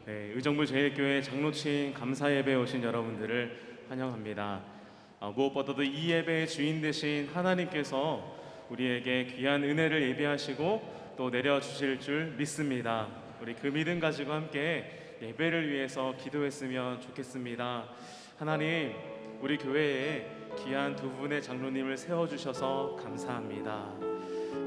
네, 의정부 제일교회 장로친 감사 예배에 오신 여러분들을 환영합니다. 무엇보다도 이 예배의 주인 되신 하나님께서 우리에게 귀한 은혜를 예비하시고 또 내려주실 줄 믿습니다. 우리 그 믿음 가지고 함께 예배를 위해서 기도했으면 좋겠습니다. 하나님, 우리 교회에 귀한 두 분의 장로님을 세워주셔서 감사합니다.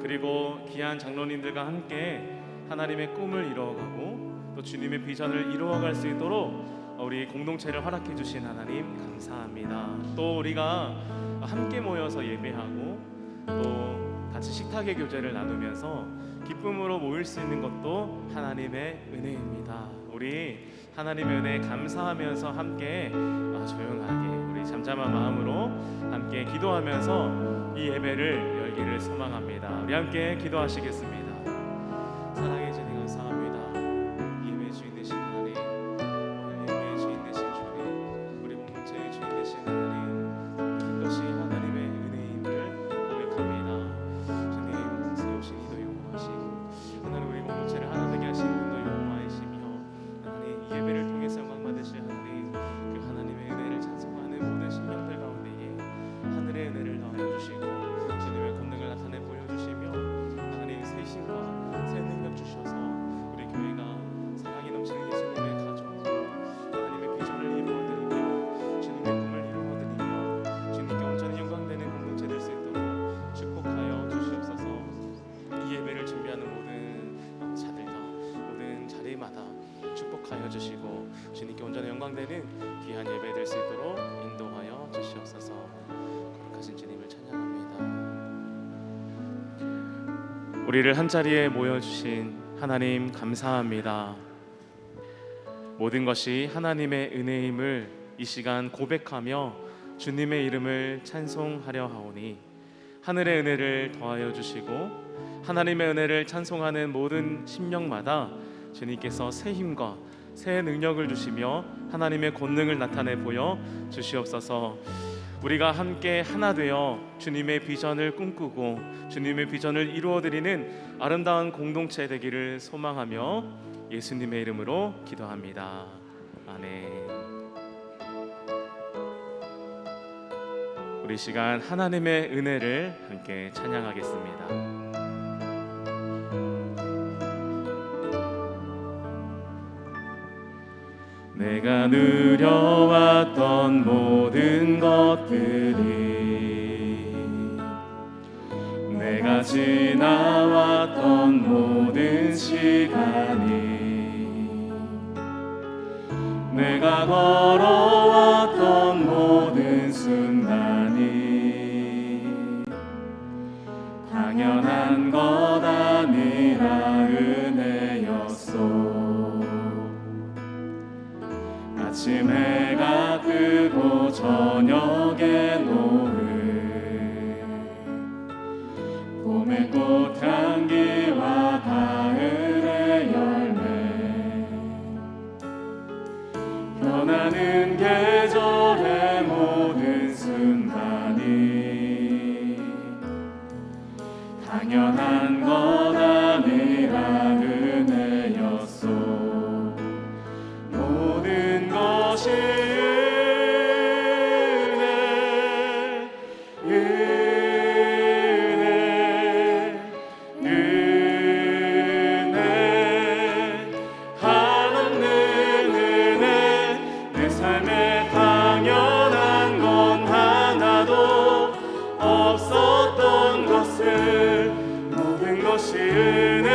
그리고 귀한 장로님들과 함께 하나님의 꿈을 이루어가고 또 주님의 비전을 이루어갈 수 있도록 우리 공동체를 허락해 주신 하나님 감사합니다. 또 우리가 함께 모여서 예배하고 또 같이 식탁의 교제를 나누면서 기쁨으로 모일 수 있는 것도 하나님의 은혜입니다. 우리 하나님의 은혜에 감사하면서 함께 조용하게 우리 잠잠한 마음으로 함께 기도하면서 이 예배를 열기를 소망합니다. 우리 함께 기도하시겠습니다. 사랑의 주님 감사합니다. 이 예배의 주인 되신 하나님, 오늘 예배의 주인 되신 주님, 우리 공동체의 주인 되신 하나님, 이것이 하나님의 은혜임을 고백합니다. 주님 세우신 이도 영원하시고 하나님 우리 공동체를 하나 되게 하신 분도 영원하시며 하나님 이 예배를 통해서 영광 받으실 하나님, 그 하나님의 은혜를 찬송하는 모든 심령들 가운데에 하늘의 은혜를 더하여 주시고 주님의 권능을 나타내 보여주시며 하나님 새 힘과 새 능력 주셔서 우리 교회가 사랑이 넘치는 예수님의 가족, 하나님의 비전을 이루어드리며 주님의 꿈을 이루어드리며 주님께 온전히 영광되는 공동체 될 수 있도록 축복하여 주시옵소서. 이 예배를 준비하는 모든 자들과 모든 자리마다 축복하여 주시고 주님께 온전히 영광되는 귀한 예배 될 수 있도록 인도하여 주시옵소서. 거룩하신 주님을 찬양합니다. 우리를 한자리에 모여주신 하나님 감사합니다. 모든 것이 하나님의 은혜임을 이 시간 고백하며 주님의 이름을 찬송하려 하오니 하늘의 은혜를 더하여 주시고 하나님의 은혜를 찬송하는 모든 심령마다 주님께서 새 힘과 새 능력을 주시며 하나님의 권능을 나타내 보여 주시옵소서. 우리가 함께 하나 되어 주님의 비전을 꿈꾸고 주님의 비전을 이루어드리는 아름다운 공동체 되기를 소망하며 예수님의 이름으로 기도합니다. 아멘. 우리 시간 하나님의 은혜를 함께 찬양하겠습니다. 내가 누려왔던 모든 것들이 내가 지나왔던 모든 시간이 내가 걸어왔던 모든 순간이 당연한 것 아니라 은혜였소. 아침 해가 뜨고 저녁에 노을 봄의 꽃향기와 가을의 열매 변하는 계절의 모든 순간이 당연한 것 아니라 은혜였소. 모든 것이 은혜, 은혜, 은혜, 한없는 은혜. 내 삶에 당연한 건 하나도 없었던 것을 모든 것이 은혜.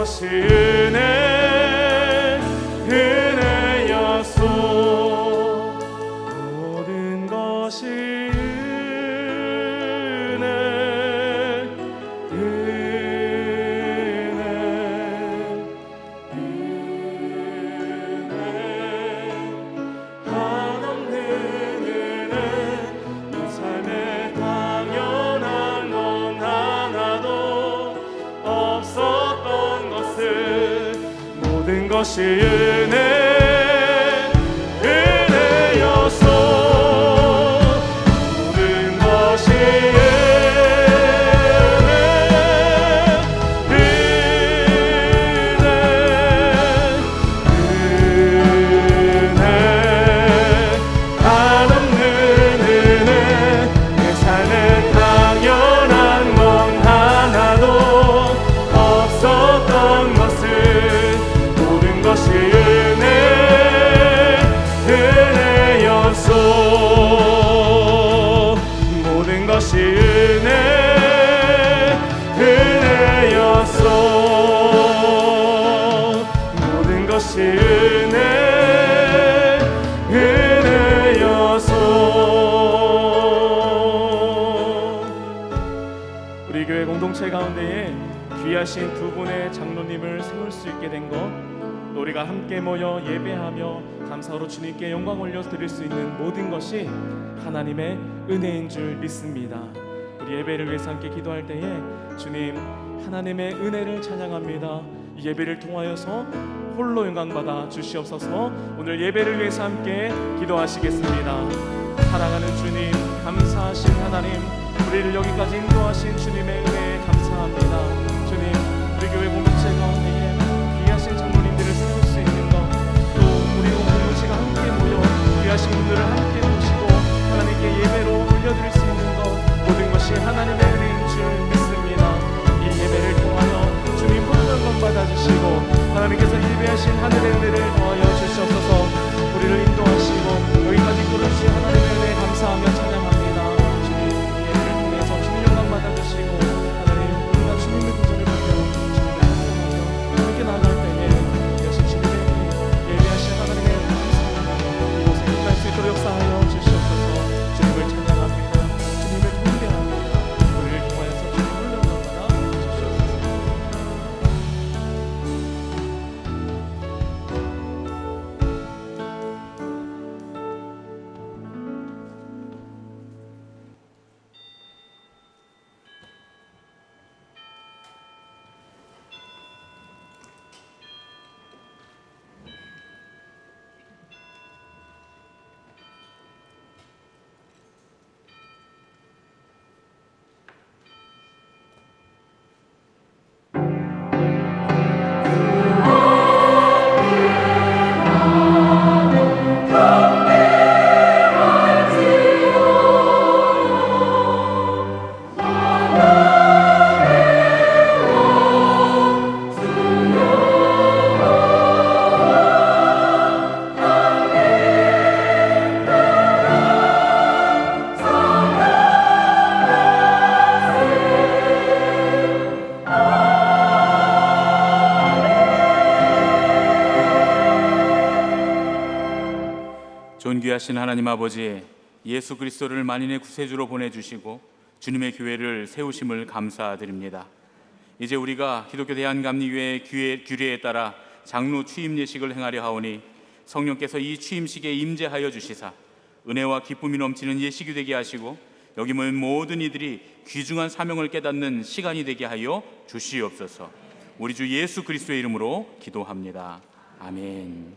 것이 은혜였소. 모든 것이 한없는 은혜. 이 삶에 당연한 건 하나도 없었던 것을 모든 것이 은혜였소. 모든 것이 한없는 은혜. 내 삶에 당연한 건 하나도 없었던 것을 모든 것이 은혜였소. 모든 것이 은혜였소. 모든 것이 은혜였소. 우리 교회 공동체 가운데에 귀하신 두 분의 장로님을 세울 수 있게 된 것, 또 우리가 함께 모여 예배하며 감사로 주님께 영광 올려드릴 수 있는 모든 것이 하나님의 은혜인 줄 믿습니다. 우리 예배를 위해서 함께 기도할 때에 주님 하나님의 은혜를 찬양합니다. 이 예배를 통하여서 홀로 영광받아 주시옵소서. 오늘 예배를 위해서 함께 기도하시겠습니다. 사랑하는 주님, 감사하신 하나님, 우리를 여기까지 인도하신 주님의 은혜에 감사합니다. 주님, 우리 교회 공동체 가운데에 귀하신 장로님들을 세울 수 있는 것, 또 우리 공동체가 함께 모여 귀하신 분들을 함께 모시고 하나님께 예배로 올려드릴 수 있는 것, 모든 것이 하나님의 은혜인 줄 믿습니다. 이 예배를 통하여 주님 홀로 영광 받아주시고 하나님께서 예배하신 하늘의 은혜를 더하여 주시옵소서. 우리를 인도하시고 여기까지 끌어주신 하나님의 은혜에 감사하며 찬양합니다. 주님, 이 예배를 통해서 주님 영광 받아주시고 하나님, 우리가 주님의 구절을 보며 주님을 찬양하며 함께 나아갈 때에 여신 주님의 예배하신 하나님의 은혜에 감사합니다. 이곳에 끝날 수 있도록 역사하여 주시옵소서. 주님을 찬양합니다. 주님을 경배합니다. 우리를 통하여서 주님 홀로 영광 받아주시옵소서. 존귀하신 하나님 아버지, 예수 그리스도를 만인의 구세주로 보내주시고 주님의 교회를 세우심을 감사드립니다. 이제 우리가 기독교 대한감리교회의 규례에 따라 장로 취임 예식을 행하려 하오니 성령께서 이 취임식에 임재하여 주시사 은혜와 기쁨이 넘치는 예식이 되게 하시고 여기 모인 모든 이들이 귀중한 사명을 깨닫는 시간이 되게 하여 주시옵소서. 우리 주 예수 그리스도의 이름으로 기도합니다. 아멘.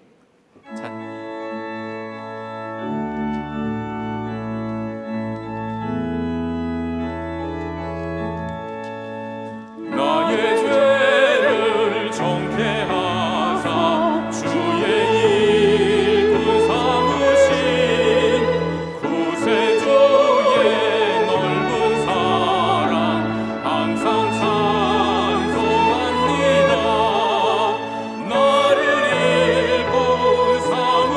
나의 죄를 정케 하사 주의 일꾼 삼으신 구세주의 넓은 사랑 항상 찬송합니다. 나를 일꾼 삼으신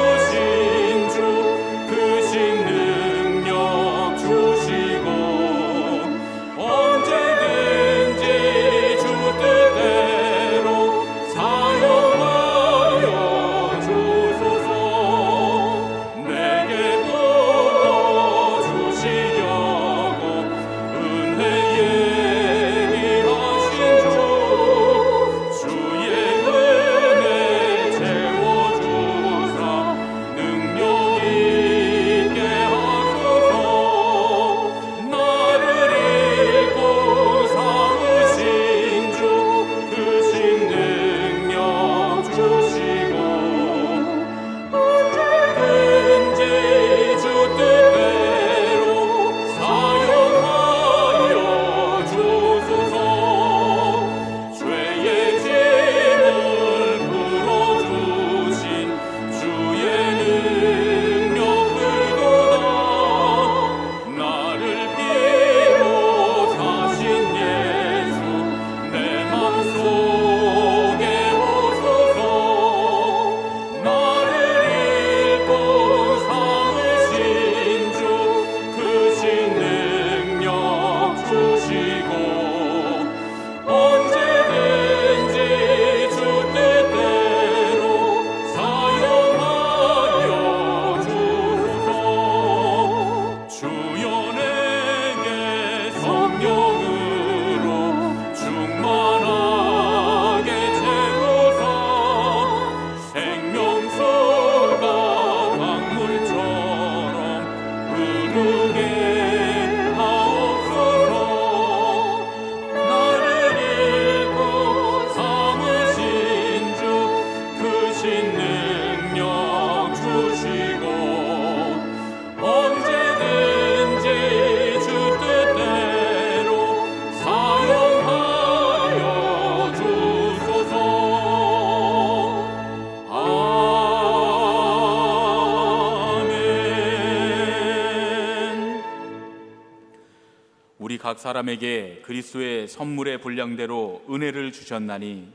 각 사람에게 그리스도의 선물의 분량대로 은혜를 주셨나니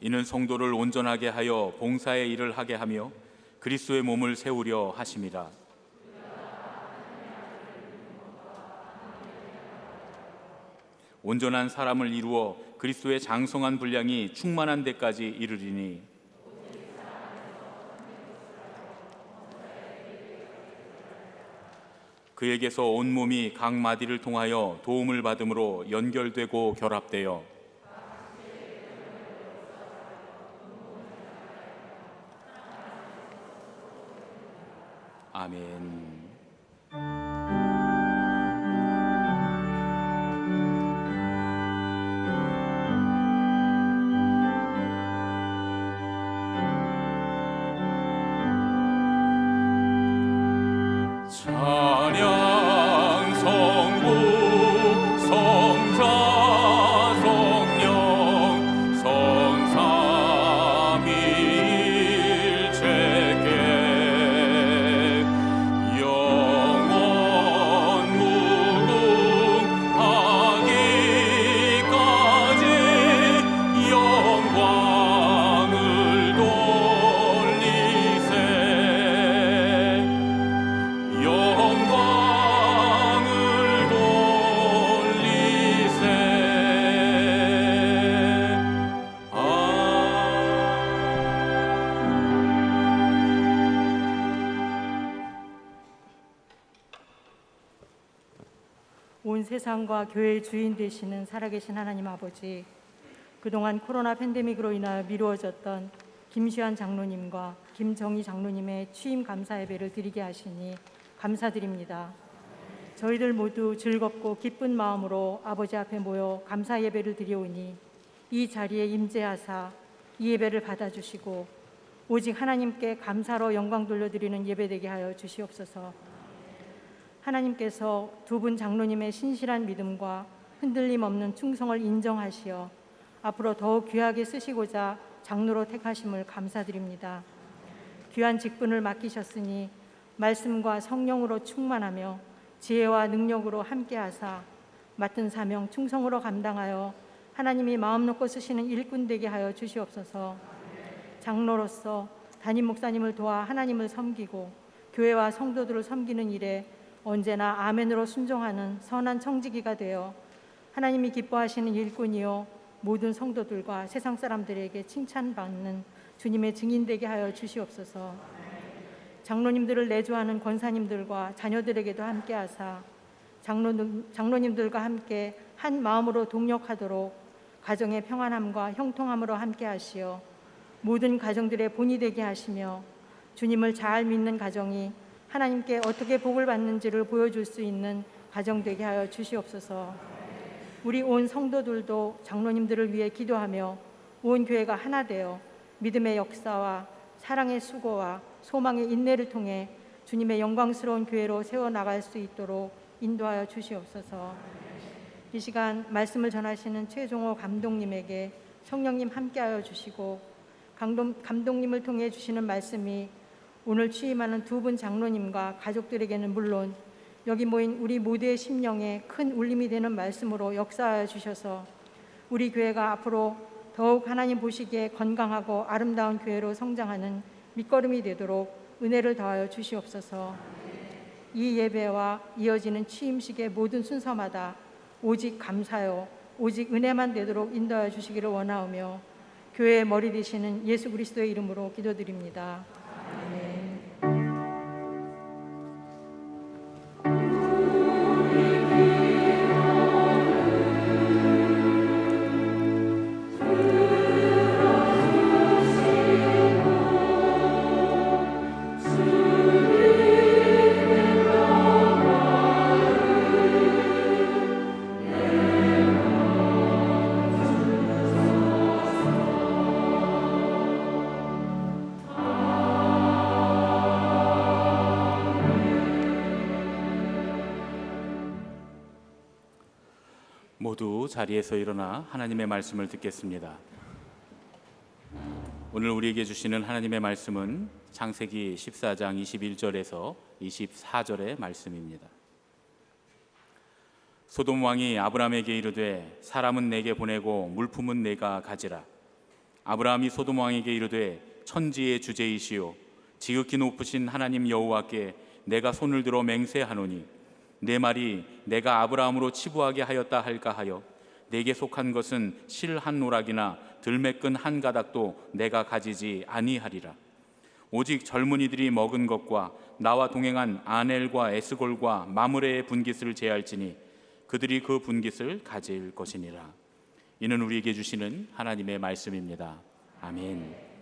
이는 성도를 온전하게 하여 봉사의 일을 하게 하며 그리스도의 몸을 세우려 하심이라. 온전한 사람을 이루어 그리스도의 장성한 분량이 충만한 데까지 이르리니 그에게서 온 몸이 각 마디를 통하여 도움을 받음으로 연결되고 결합되어 아멘. 찬양 성부 성자 성령 성삼위일체께 영원 무궁하기까지 영광을 돌리세. 영광을 돌리세. 온 세상과 교회의 주인 되시는 살아계신 하나님 아버지, 그동안 코로나 팬데믹으로 인하여 미루어졌던 김시환 장로님과 김정희 장로님의 취임 감사 예배를 드리게 하시니 감사드립니다. 저희들 모두 즐겁고 기쁜 마음으로 아버지 앞에 모여 감사 예배를 드리오니 이 자리에 임재하사 이 예배를 받아주시고 오직 하나님께 감사로 영광 돌려드리는 예배 되게 하여 주시옵소서. 하나님께서 두 분 장로님의 신실한 믿음과 흔들림 없는 충성을 인정하시어 앞으로 더욱 귀하게 쓰시고자 장로로 택하심을 감사드립니다. 귀한 직분을 맡기셨으니 말씀과 성령으로 충만하며 지혜와 능력으로 함께하사 맡은 사명 충성으로 감당하여 하나님이 마음 놓고 쓰시는 일꾼 되게 하여 주시옵소서. 장로로서 담임 목사님을 도와 하나님을 섬기고 교회와 성도들을 섬기는 일에 언제나 아멘으로 순종하는 선한 청지기가 되어 하나님이 기뻐하시는 일꾼이요 모든 성도들과 세상 사람들에게 칭찬받는 주님의 증인 되게 하여 주시옵소서. 장로님들을 내조하는 권사님들과 자녀들에게도 함께하사 장로님들과 함께 한 마음으로 동력하도록 가정의 평안함과 형통함으로 함께하시어 모든 가정들의 본이 되게 하시며 주님을 잘 믿는 가정이 하나님께 어떻게 복을 받는지를 보여줄 수 있는 가정 되게 하여 주시옵소서. 우리 온 성도들도 장로님들을 위해 기도하며 온 교회가 하나 되어 믿음의 역사와 사랑의 수고와 소망의 인내를 통해 주님의 영광스러운 교회로 세워나갈 수 있도록 인도하여 주시옵소서. 이 시간 말씀을 전하시는 최종호 감독님에게 성령님 함께하여 주시고 감독님을 통해 주시는 말씀이 오늘 취임하는 두 분 장로님과 가족들에게는 물론 여기 모인 우리 모두의 심령에 큰 울림이 되는 말씀으로 역사하여 주셔서 우리 교회가 앞으로 더욱 하나님 보시기에 건강하고 아름다운 교회로 성장하는 밑거름이 되도록 은혜를 더하여 주시옵소서. 이 예배와 이어지는 취임식의 모든 순서마다 오직 감사요 오직 은혜만 되도록 인도하여 주시기를 원하오며 교회의 머리 되시는 예수 그리스도의 이름으로 기도드립니다. 아멘. 모두 자리에서 일어나 하나님의 말씀을 듣겠습니다. 오늘 우리에게 주시는 하나님의 말씀은 창세기 14장 21절에서 24절의 말씀입니다. 소돔 왕이 아브라함에게 이르되 사람은 내게 보내고 물품은 내가 가지라. 아브라함이 소돔 왕에게 이르되 천지의 주제이시오 지극히 높으신 하나님 여호와께 내가 손을 들어 맹세하노니 내 말이 내가 아브라함으로 치부하게 하였다 할까 하여 내게 속한 것은 실 한 노락이나 들매끈 한 가닥도 내가 가지지 아니하리라. 오직 젊은이들이 먹은 것과 나와 동행한 아넬과 에스골과 마므레의 분깃을 제할지니 그들이 그 분깃을 가질 것이니라. 이는 우리에게 주시는 하나님의 말씀입니다. 아멘.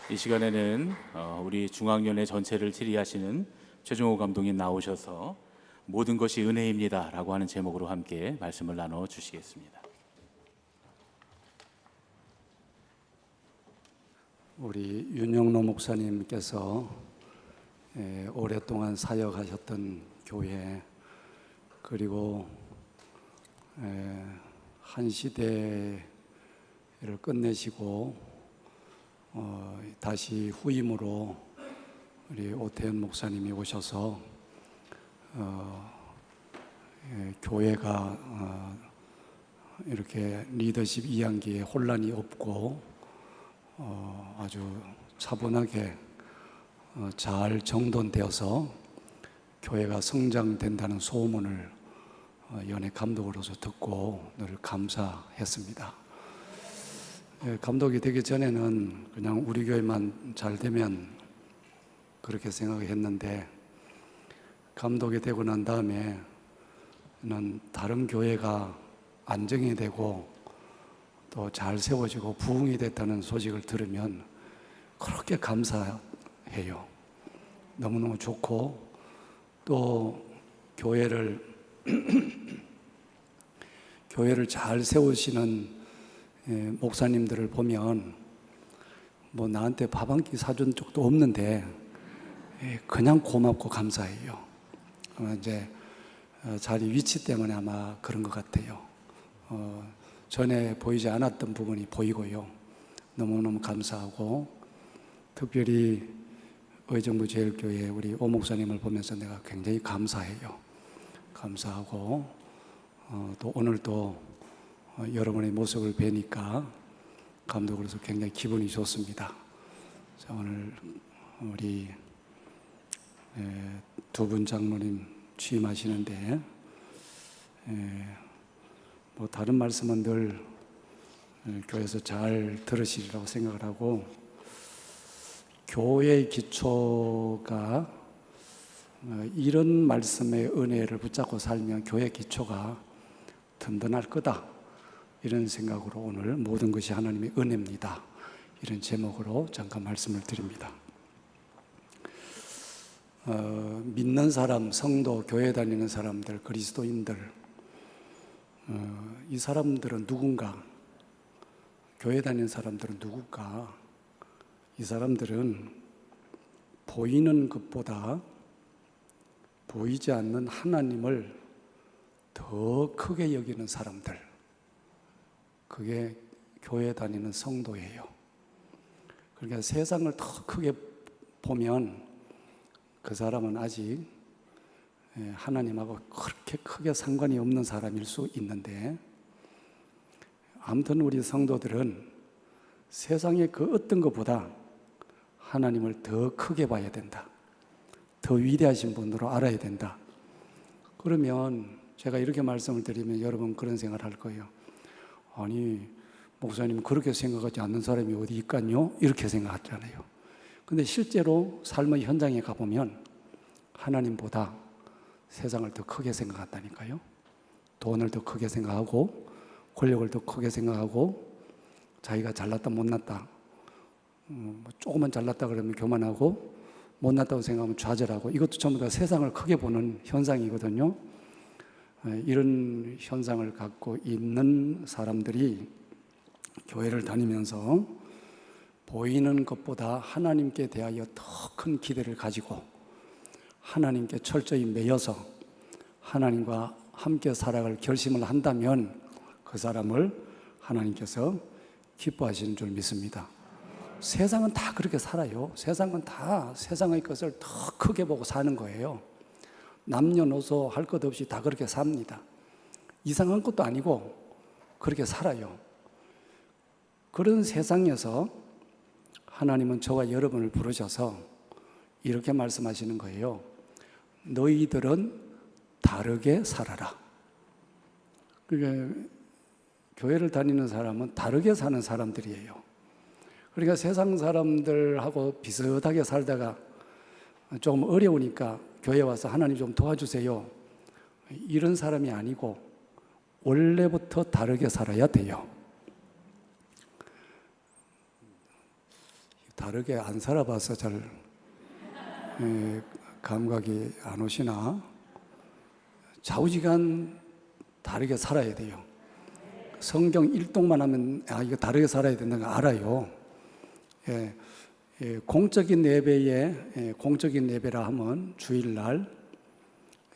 이 시간에는 우리 중앙위원회 전체를 질의하시는 최종호 감독님 나오셔서 모든 것이 은혜입니다 라고 하는 제목으로 함께 말씀을 나눠 주시겠습니다. 우리 윤영로 목사님께서 오랫동안 사역하셨던 교회, 그리고 한 시대를 끝내시고 다시 후임으로 우리 오태현 목사님이 오셔서 교회가 이렇게 리더십 이양기에 혼란이 없고 아주 차분하게 잘 정돈되어서 교회가 성장된다는 소문을 연예 감독으로서 듣고 늘 감사했습니다. 감독이 되기 전에는 그냥 우리 교회만 잘 되면 그렇게 생각했는데, 감독이 되고 난 다음에는 다른 교회가 안정이 되고 또 잘 세워지고 부흥이 됐다는 소식을 들으면 그렇게 감사해요. 너무너무 좋고, 또 교회를 잘 세우시는 목사님들을 보면 뭐 나한테 밥 한 끼 사준 적도 없는데 그냥 고맙고 감사해요. 이제 자리 위치 때문에 아마 그런 것 같아요. 전에 보이지 않았던 부분이 보이고요. 너무너무 감사하고, 특별히 의정부제일교회 우리 오 목사님을 보면서 내가 굉장히 감사해요. 감사하고, 또 오늘 또 여러분의 모습을 뵈니까 감독으로서 굉장히 기분이 좋습니다. 자, 오늘 우리 두 분 장로님 취임하시는데 뭐 다른 말씀은 늘 교회에서 잘 들으시리라고 생각을 하고, 교회의 기초가 이런 말씀의 은혜를 붙잡고 살면 교회 기초가 든든할 거다, 이런 생각으로 오늘 모든 것이 하나님의 은혜입니다, 이런 제목으로 잠깐 말씀을 드립니다. 믿는 사람, 성도, 교회 다니는 사람들, 그리스도인들, 이 사람들은 누군가? 교회 다니는 사람들은 누굴까? 이 사람들은 보이는 것보다 보이지 않는 하나님을 더 크게 여기는 사람들, 그게 교회 다니는 성도예요. 그러니까 세상을 더 크게 보면 그 사람은 아직 하나님하고 그렇게 크게 상관이 없는 사람일 수 있는데, 아무튼 우리 성도들은 세상의 그 어떤 것보다 하나님을 더 크게 봐야 된다, 더 위대하신 분으로 알아야 된다. 그러면 제가 이렇게 말씀을 드리면 여러분 그런 생각을 할 거예요. 아니, 목사님 그렇게 생각하지 않는 사람이 어디 있겠요? 이렇게 생각하잖아요. 근데 실제로 삶의 현장에 가보면 하나님보다 세상을 더 크게 생각한다니까요. 돈을 더 크게 생각하고, 권력을 더 크게 생각하고, 자기가 잘났다 못났다, 조금만 잘났다 그러면 교만하고, 못났다고 생각하면 좌절하고, 이것도 전부 다 세상을 크게 보는 현상이거든요. 이런 현상을 갖고 있는 사람들이 교회를 다니면서 보이는 것보다 하나님께 대하여 더 큰 기대를 가지고 하나님께 철저히 매여서 하나님과 함께 살아갈 결심을 한다면 그 사람을 하나님께서 기뻐하시는 줄 믿습니다. 세상은 다 그렇게 살아요. 세상은 다 세상의 것을 더 크게 보고 사는 거예요. 남녀노소 할 것 없이 다 그렇게 삽니다. 이상한 것도 아니고 그렇게 살아요. 그런 세상에서 하나님은 저와 여러분을 부르셔서 이렇게 말씀하시는 거예요. 너희들은 다르게 살아라. 그러니까 교회를 다니는 사람은 다르게 사는 사람들이에요. 그러니까 세상 사람들하고 비슷하게 살다가 조금 어려우니까 교회 와서 하나님 좀 도와주세요, 이런 사람이 아니고 원래부터 다르게 살아야 돼요. 다르게 안 살아봐서 잘 감각이 안 오시나? 좌우지간 다르게 살아야 돼요. 성경 일독만 하면 이거 다르게 살아야 된다는 거 알아요. 공적인 예배라 하면 주일날,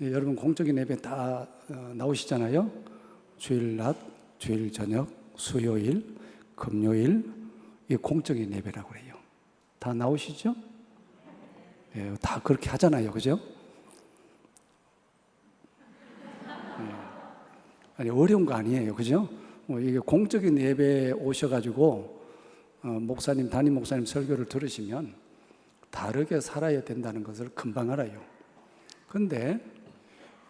여러분 공적인 예배 다 나오시잖아요. 주일 낮, 주일 저녁, 수요일, 금요일, 이게 공적인 예배라고 그래요. 다 나오시죠? 다 그렇게 하잖아요, 그죠? 아니 어려운 거 아니에요, 그죠? 이게 공적인 예배에 오셔가지고 목사님, 담임 목사님 설교를 들으시면 다르게 살아야 된다는 것을 금방 알아요. 근데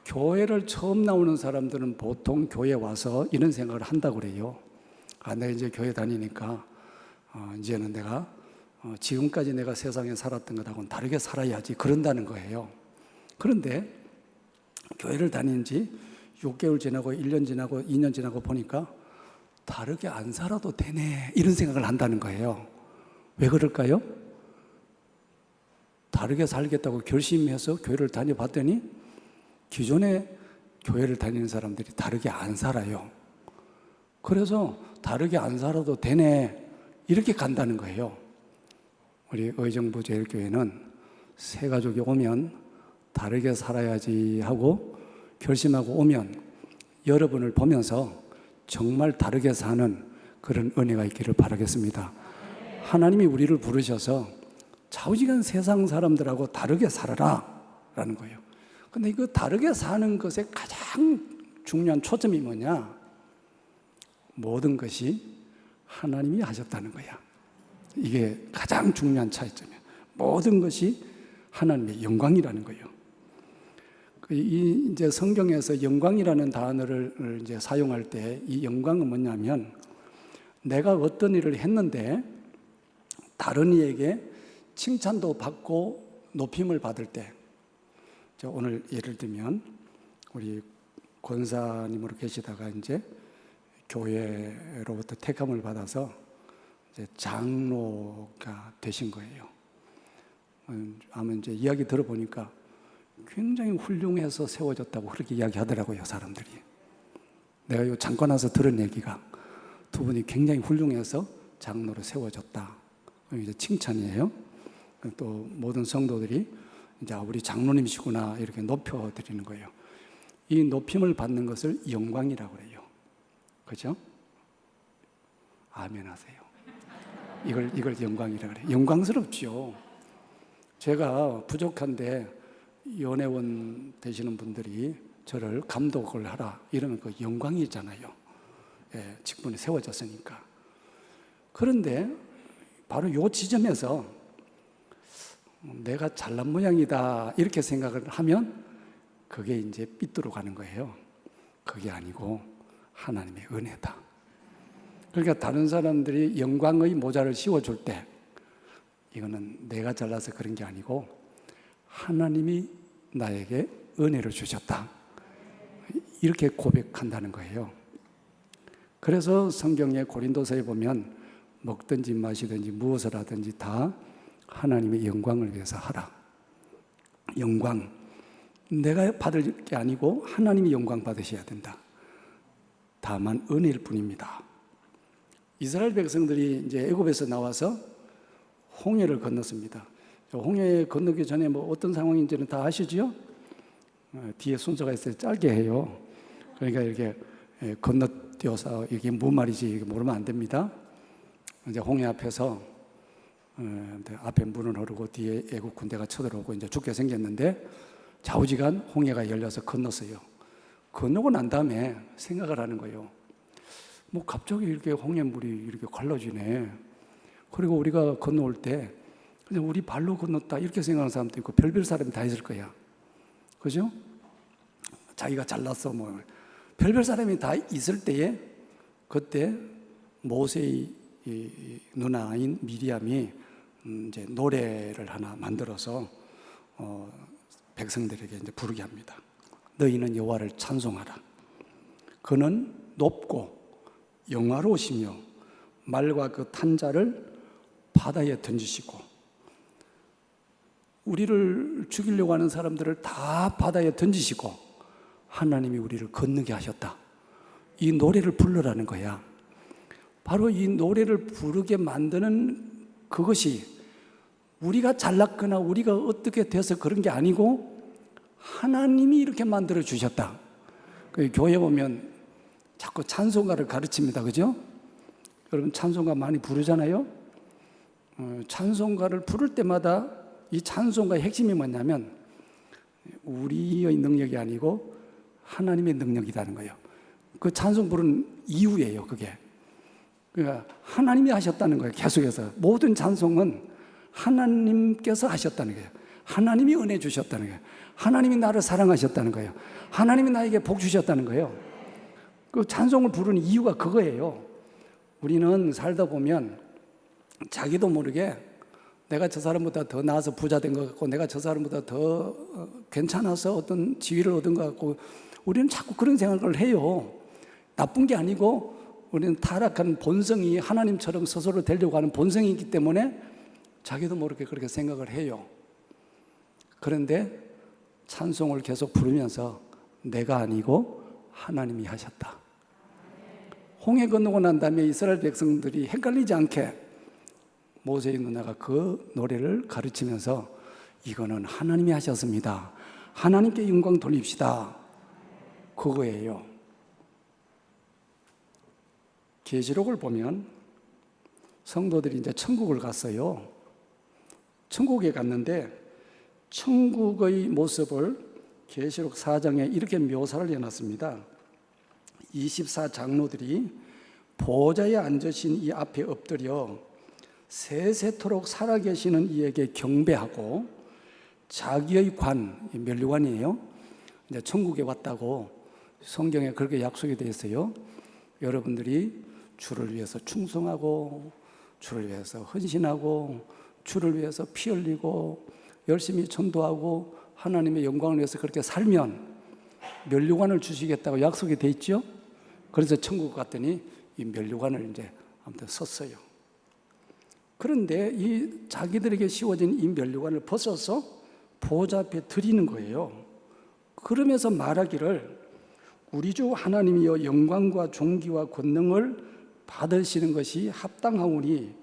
교회를 처음 나오는 사람들은 보통 교회 와서 이런 생각을 한다고 그래요. 내가 이제 교회 다니니까 이제는 내가 지금까지 내가 세상에 살았던 것하고는 다르게 살아야지 그런다는 거예요. 그런데 교회를 다닌 지 6개월 지나고 1년 지나고 2년 지나고 보니까 다르게 안 살아도 되네 이런 생각을 한다는 거예요. 왜 그럴까요? 다르게 살겠다고 결심해서 교회를 다녀봤더니 기존에 교회를 다니는 사람들이 다르게 안 살아요. 그래서 다르게 안 살아도 되네 이렇게 간다는 거예요. 우리 의정부제일교회는 새 가족이 오면 다르게 살아야지 하고 결심하고 오면 여러분을 보면서 정말 다르게 사는 그런 은혜가 있기를 바라겠습니다. 하나님이 우리를 부르셔서 좌우지간 세상 사람들하고 다르게 살아라 라는 거예요. 근데 그 다르게 사는 것의 가장 중요한 초점이 뭐냐? 모든 것이 하나님이 하셨다는 거야. 이게 가장 중요한 차이점이야. 모든 것이 하나님의 영광이라는 거예요. 이제 성경에서 영광이라는 단어를 이제 사용할 때 이 영광은 뭐냐면 내가 어떤 일을 했는데 다른 이에게 칭찬도 받고 높임을 받을 때, 오늘 예를 들면 우리 권사님으로 계시다가 이제 교회로부터 택함을 받아서 이제 장로가 되신 거예요. 아마 이제 이야기 들어보니까 굉장히 훌륭해서 세워졌다고 그렇게 이야기하더라고요, 사람들이. 내가 요 잠깐 와서 들은 얘기가 두 분이 굉장히 훌륭해서 장로로 세워졌다. 이제 칭찬이에요. 또 모든 성도들이 이제 우리 장로님이시구나 이렇게 높여드리는 거예요. 이 높임을 받는 것을 영광이라고 그래요. 그죠? 아멘 하세요. 이걸 영광이라고 그래요. 영광스럽죠. 제가 부족한데 연회원 되시는 분들이 저를 감독을 하라 이러면 그 영광이잖아요. 직분에 세워졌으니까. 그런데 바로 요 지점에서 내가 잘난 모양이다 이렇게 생각을 하면 그게 이제 삐뚤어 가는 거예요. 그게 아니고 하나님의 은혜다. 그러니까 다른 사람들이 영광의 모자를 씌워줄 때 이거는 내가 잘나서 그런 게 아니고 하나님이 나에게 은혜를 주셨다. 이렇게 고백한다는 거예요. 그래서 성경의 고린도서에 보면 먹든지 마시든지 무엇을 하든지 다 하나님의 영광을 위해서 하라. 영광. 내가 받을 게 아니고 하나님이 영광 받으셔야 된다. 다만 은혜일 뿐입니다. 이스라엘 백성들이 이제 애굽에서 나와서 홍해를 건넜습니다. 홍해 건너기 전에 뭐 어떤 상황인지는 다 아시죠? 뒤에 순서가 있어요. 짧게 해요. 그러니까 이렇게 건너뛰어서 이게 뭔 말이지 모르면 안 됩니다. 이제 홍해 앞에서 앞에 물은 흐르고 뒤에 애국 군대가 쳐들어오고 이제 죽게 생겼는데 좌우지간 홍해가 열려서 건넜어요. 건너고 난 다음에 생각을 하는 거예요. 뭐 갑자기 이렇게 홍해물이 이렇게 갈라지네. 그리고 우리가 건너올 때 그냥 우리 발로 건넜다 이렇게 생각하는 사람도 있고 별별 사람이 다 있을 거야. 그죠? 자기가 잘났어 뭐 별별 사람이 다 있을 때에 그때 모세의 누나인 미리암이 이제 노래를 하나 만들어서 백성들에게 이제 부르게 합니다. 너희는 여호와를 찬송하라. 그는 높고 영화로우시며 말과 그 탄자를 바다에 던지시고 우리를 죽이려고 하는 사람들을 다 바다에 던지시고 하나님이 우리를 건너게 하셨다. 이 노래를 부르라는 거야. 바로 이 노래를 부르게 만드는 그것이 우리가 잘났거나 우리가 어떻게 돼서 그런 게 아니고 하나님이 이렇게 만들어 주셨다. 교회 오면 자꾸 찬송가를 가르칩니다. 그죠? 여러분 찬송가 많이 부르잖아요. 찬송가를 부를 때마다 이 찬송가의 핵심이 뭐냐면 우리의 능력이 아니고 하나님의 능력이라는 거예요. 그 찬송 부르는 이유예요. 그게. 그러니까 하나님이 하셨다는 거예요. 계속해서 모든 찬송은 하나님께서 하셨다는 거예요. 하나님이 은혜 주셨다는 거예요. 하나님이 나를 사랑하셨다는 거예요. 하나님이 나에게 복 주셨다는 거예요. 그 찬송을 부르는 이유가 그거예요. 우리는 살다 보면 자기도 모르게 내가 저 사람보다 더 나아서 부자 된 것 같고 내가 저 사람보다 더 괜찮아서 어떤 지위를 얻은 것 같고 우리는 자꾸 그런 생각을 해요. 나쁜 게 아니고 우리는 타락한 본성이 하나님처럼 스스로 되려고 하는 본성이 있기 때문에 자기도 모르게 그렇게 생각을 해요. 그런데 찬송을 계속 부르면서 내가 아니고 하나님이 하셨다. 홍해 건너고 난 다음에 이스라엘 백성들이 헷갈리지 않게 모세의 누나가 그 노래를 가르치면서 이거는 하나님이 하셨습니다. 하나님께 영광 돌립시다. 그거예요. 계시록을 보면 성도들이 이제 천국을 갔어요. 천국에 갔는데 천국의 모습을 계시록 4장에 이렇게 묘사를 해놨습니다. 24장로들이 보좌에 앉으신 이 앞에 엎드려 세세토록 살아계시는 이에게 경배하고 자기의 관, 면류관이에요. 이제 천국에 왔다고 성경에 그렇게 약속이 되어 있어요. 여러분들이 주를 위해서 충성하고 주를 위해서 헌신하고 주를 위해서 피 흘리고 열심히 전도하고 하나님의 영광을 위해서 그렇게 살면 면류관을 주시겠다고 약속이 돼 있죠. 그래서 천국 갔더니 이 면류관을 이제 아무튼 썼어요. 그런데 이 자기들에게 씌워진 이 면류관을 벗어서 보좌 앞에 드리는 거예요. 그러면서 말하기를 우리 주 하나님이여 영광과 존귀와 권능을 받으시는 것이 합당하오니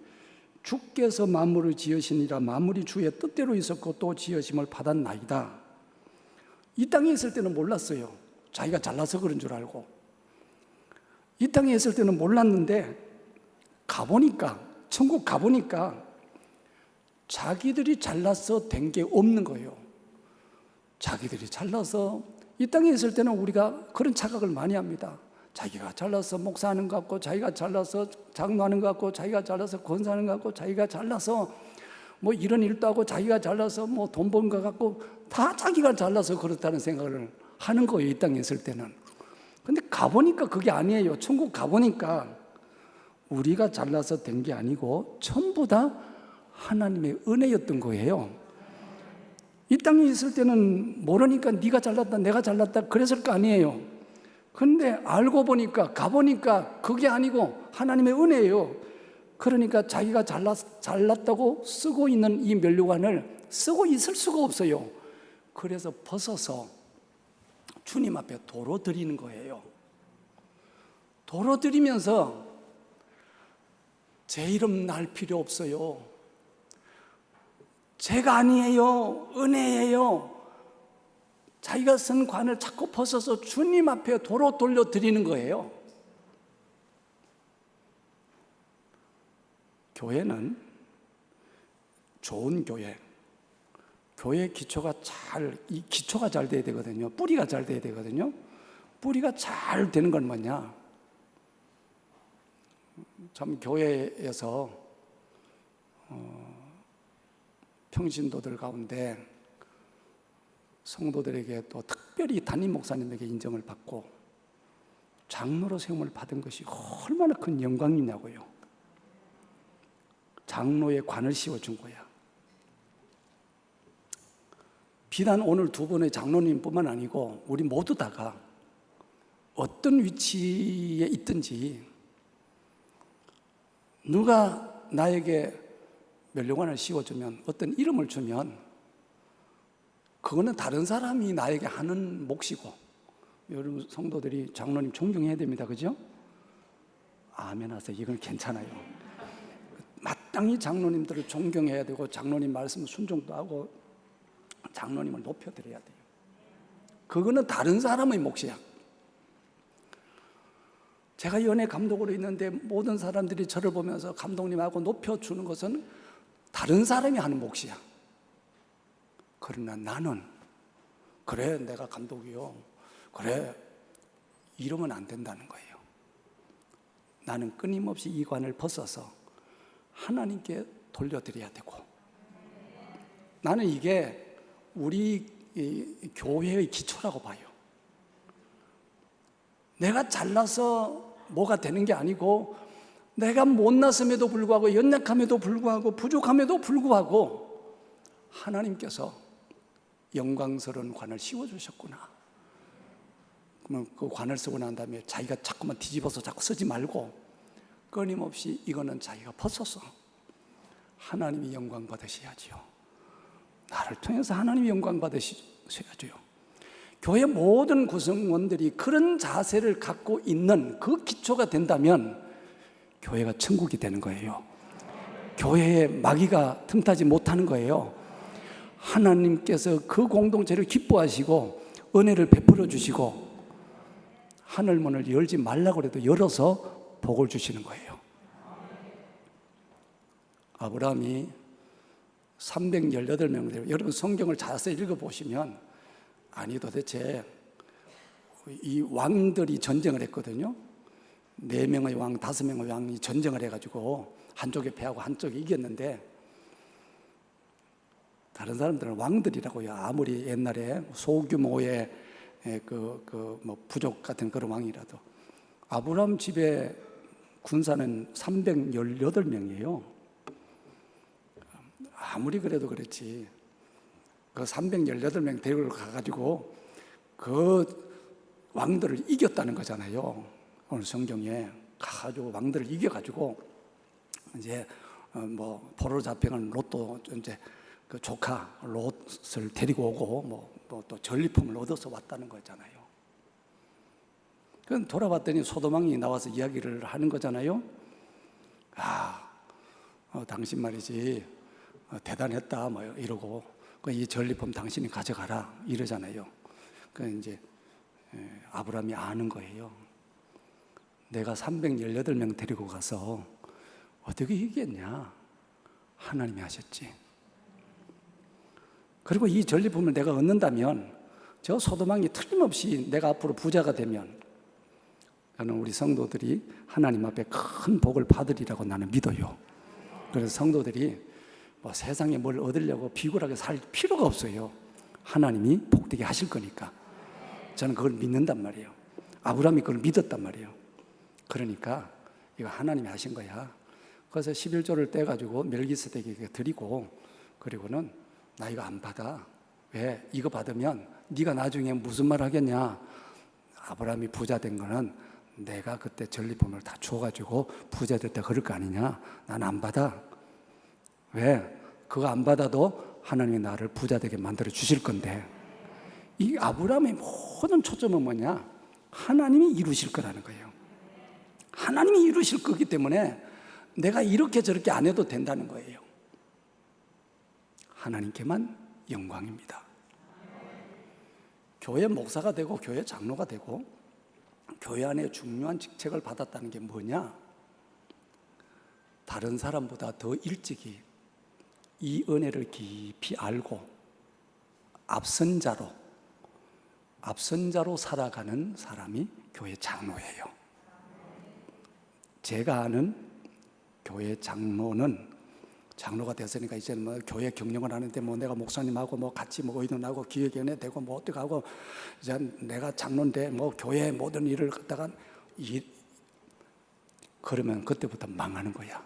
주께서 만물을 지으시니라 만물이 주의 뜻대로 있었고 또 지으심을 받았나이다. 이 땅에 있을 때는 몰랐어요. 자기가 잘나서 그런 줄 알고. 이 땅에 있을 때는 몰랐는데 가보니까 천국 가보니까 자기들이 잘나서 된 게 없는 거예요. 자기들이 잘나서 이 땅에 있을 때는 우리가 그런 착각을 많이 합니다. 자기가 잘나서 목사하는 것 같고 자기가 잘나서 장로하는 것 같고 자기가 잘나서 권사하는 것 같고 자기가 잘나서 뭐 이런 일도 하고 자기가 잘나서 뭐 돈 버는 것 같고 다 자기가 잘나서 그렇다는 생각을 하는 거예요. 이 땅에 있을 때는. 근데 가보니까 그게 아니에요. 천국 가보니까 우리가 잘나서 된 게 아니고 전부 다 하나님의 은혜였던 거예요. 이 땅에 있을 때는 모르니까 네가 잘났다 내가 잘났다 그랬을 거 아니에요. 근데 알고 보니까 가보니까 그게 아니고 하나님의 은혜예요. 그러니까 자기가 잘났다고 쓰고 있는 이 면류관을 쓰고 있을 수가 없어요. 그래서 벗어서 주님 앞에 도로 드리는 거예요. 도로 드리면서 제 이름 날 필요 없어요. 제가 아니에요. 은혜예요. 자기가 쓴 관을 자꾸 벗어서 주님 앞에 도로 돌려 드리는 거예요. 교회는 좋은 교회 기초가 이 기초가 잘 돼야 되거든요. 뿌리가 잘 돼야 되거든요. 뿌리가 잘 되는 건 뭐냐? 참 교회에서 평신도들 가운데 성도들에게 또 특별히 담임 목사님에게 인정을 받고 장로로 세움을 받은 것이 얼마나 큰 영광이냐고요. 장로의 관을 씌워준 거야. 비단 오늘 두 분의 장로님뿐만 아니고 우리 모두 다가 어떤 위치에 있든지 누가 나에게 면류관을 씌워주면, 어떤 이름을 주면 그거는 다른 사람이 나에게 하는 몫이고, 여러분 성도들이 장로님 존경해야 됩니다. 그죠? 아멘 하세요. 이건 괜찮아요. 마땅히 장로님들을 존경해야 되고, 장로님 말씀 순종도 하고, 장로님을 높여드려야 돼요. 그거는 다른 사람의 몫이야. 제가 연예 감독으로 있는데 모든 사람들이 저를 보면서 감독님하고 높여주는 것은 다른 사람이 하는 몫이야. 그러나 나는, 그래 내가 감독이요, 그래 이러면 안 된다는 거예요. 나는 끊임없이 이 관을 벗어서 하나님께 돌려드려야 되고, 나는 이게 우리 교회의 기초라고 봐요. 내가 잘나서 뭐가 되는 게 아니고, 내가 못났음에도 불구하고, 연약함에도 불구하고, 부족함에도 불구하고 하나님께서 영광스러운 관을 씌워주셨구나. 그러면 그 관을 쓰고 난 다음에 자기가 자꾸만 뒤집어서 자꾸 쓰지 말고 끊임없이 이거는 자기가 벗어서 하나님이 영광 받으셔야지요. 나를 통해서 하나님이 영광 받으셔야죠. 교회 모든 구성원들이 그런 자세를 갖고 있는 그 기초가 된다면 교회가 천국이 되는 거예요. 교회에 마귀가 틈타지 못하는 거예요. 하나님께서 그 공동체를 기뻐하시고 은혜를 베풀어 주시고, 하늘문을 열지 말라고 해도 열어서 복을 주시는 거예요. 아브라함이 318명 되고, 여러분 성경을 자세히 읽어보시면 아니 도대체 이 왕들이 전쟁을 했거든요. 4명의 왕, 5명의 왕이 전쟁을 해가지고 한쪽에 패하고 한쪽에 이겼는데, 다른 사람들은 왕들이라고요. 아무리 옛날에 소규모의 뭐 부족 같은 그런 왕이라도. 아브라함 집에 군사는 318명이에요. 아무리 그래도 그렇지, 그 318명 데리고 가가지고 그 왕들을 이겼다는 거잖아요. 오늘 성경에 가가지고 왕들을 이겨가지고 이제 뭐 포로 잡혀간 롯도 이제 그 조카 롯을 데리고 오고 뭐 또 전리품을 얻어서 왔다는 거잖아요. 그건 돌아봤더니 소돔왕이 나와서 이야기를 하는 거잖아요. 당신 말이지 대단했다 뭐 이러고, 이 전리품 당신이 가져가라 이러잖아요. 그 이제 아브라함이 아는 거예요. 내가 318명 데리고 가서 어떻게 이기겠냐? 하나님이 하셨지. 그리고 이 전리품을 내가 얻는다면 저 소돔왕이 틀림없이 내가 앞으로 부자가 되면 저는 우리 성도들이 하나님 앞에 큰 복을 받으리라고 나는 믿어요. 그래서 성도들이 뭐 세상에 뭘 얻으려고 비굴하게 살 필요가 없어요. 하나님이 복되게 하실 거니까. 저는 그걸 믿는단 말이에요. 아브라함이 그걸 믿었단 말이에요. 그러니까 이거 하나님이 하신 거야. 그래서 11조를 떼가지고 멜기세덱에게 드리고, 그리고는 나 이거 안 받아. 왜? 이거 받으면 네가 나중에 무슨 말 하겠냐? 아브라함이 부자 된 거는 내가 그때 전리품을 다 줘가지고 부자 됐다 그럴 거 아니냐? 난 안 받아. 왜? 그거 안 받아도 하나님이 나를 부자 되게 만들어 주실 건데, 이 아브라함의 모든 초점은 뭐냐? 하나님이 이루실 거라는 거예요. 하나님이 이루실 거기 때문에 내가 이렇게 저렇게 안 해도 된다는 거예요. 하나님께만 영광입니다. 교회 목사가 되고 교회 장로가 되고 교회 안에 중요한 직책을 받았다는 게 뭐냐? 다른 사람보다 더 일찍이 이 은혜를 깊이 알고 앞선자로 살아가는 사람이 교회 장로예요. 제가 아는 교회 장로가 됐으니까 이제는 뭐 교회 경영을 하는데 뭐 내가 목사님하고 뭐 같이 뭐 의논하고 기획위원회 되고 뭐 어떻게 하고, 이제 내가 장로인데 뭐 교회 모든 일을 갖다가 그러면 그때부터 망하는 거야.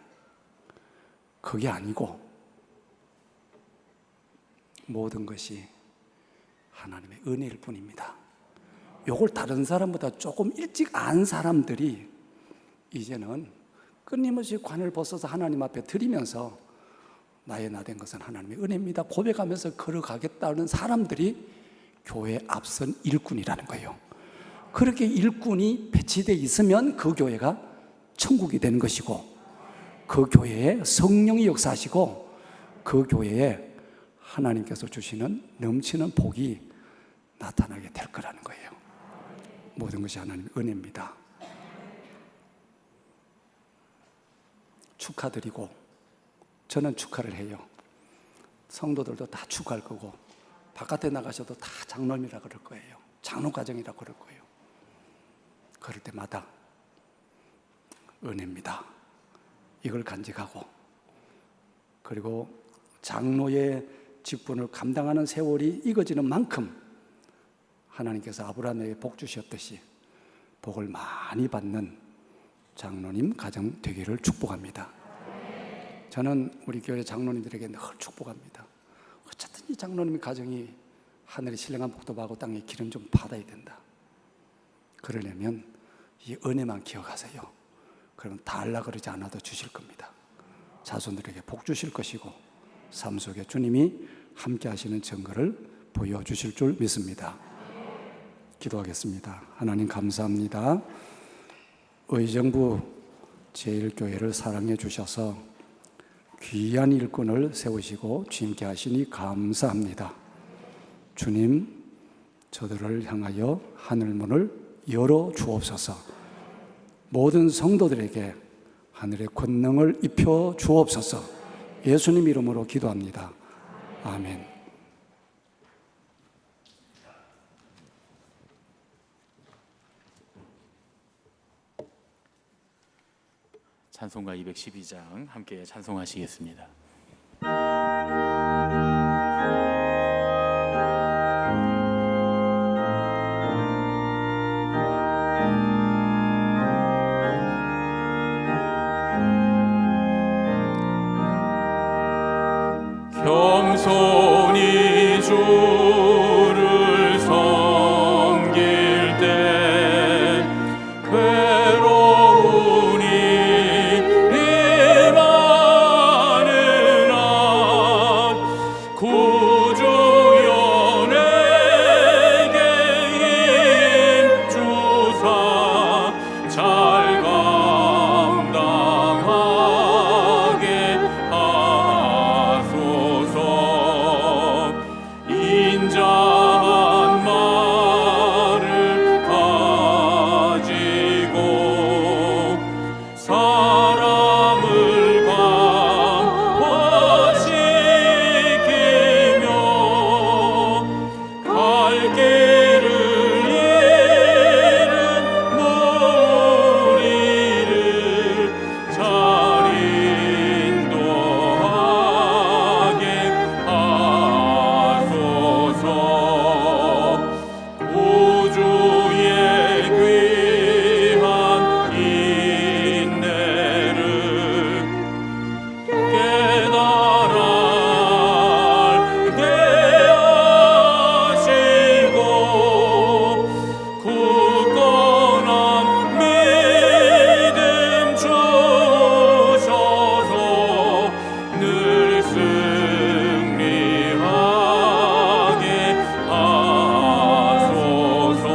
그게 아니고 모든 것이 하나님의 은혜일 뿐입니다. 요걸 다른 사람보다 조금 일찍 안 사람들이 이제는 끊임없이 관을 벗어서 하나님 앞에 드리면서 나의 나 된 것은 하나님의 은혜입니다 고백하면서 걸어가겠다는 사람들이 교회 앞선 일꾼이라는 거예요. 그렇게 일꾼이 배치되어 있으면 그 교회가 천국이 되는 것이고, 그 교회에 성령이 역사하시고, 그 교회에 하나님께서 주시는 넘치는 복이 나타나게 될 거라는 거예요. 모든 것이 하나님의 은혜입니다. 축하드리고, 저는 축하를 해요. 성도들도 다 축하할 거고, 바깥에 나가셔도 다 장로님이라 그럴 거예요. 장로가정이라 그럴 거예요. 그럴 때마다 은혜입니다. 이걸 간직하고, 그리고 장로의 직분을 감당하는 세월이 익어지는 만큼 하나님께서 아브라함에게 복 주셨듯이 복을 많이 받는 장로님 가정 되기를 축복합니다. 저는 우리 교회 장로님들에게 늘 축복합니다. 어쨌든 이 장로님 가정이 하늘의 신령한 복도 받고 땅의 기름 좀 받아야 된다. 그러려면 이 은혜만 기억하세요. 그러면 달라 그러지 않아도 주실 겁니다. 자손들에게 복 주실 것이고, 삶 속에 주님이 함께 하시는 증거를 보여주실 줄 믿습니다. 기도하겠습니다. 하나님 감사합니다. 의정부 제1교회를 사랑해 주셔서 귀한 일꾼을 세우시고 주임케 하시니 감사합니다. 주님, 저들을 향하여 하늘문을 열어 주옵소서. 모든 성도들에게 하늘의 권능을 입혀 주옵소서. 예수님 이름으로 기도합니다. 아멘. 찬송가 212장 함께 찬송하시겠습니다. 겸손히 주를 섬길 때 괴로우니 임하는 한 구주 연에게 힘주사 잘 감당하게 하소서. 인자한 말을 가지고 사람을 감화시키며 갈 길을 잃은 무리를 잘 인도하게 하소서. 우주의 귀한 인내를 깨달아 알게 하시고 굳건한 믿음 주셔서 늘 승리하게 하소서.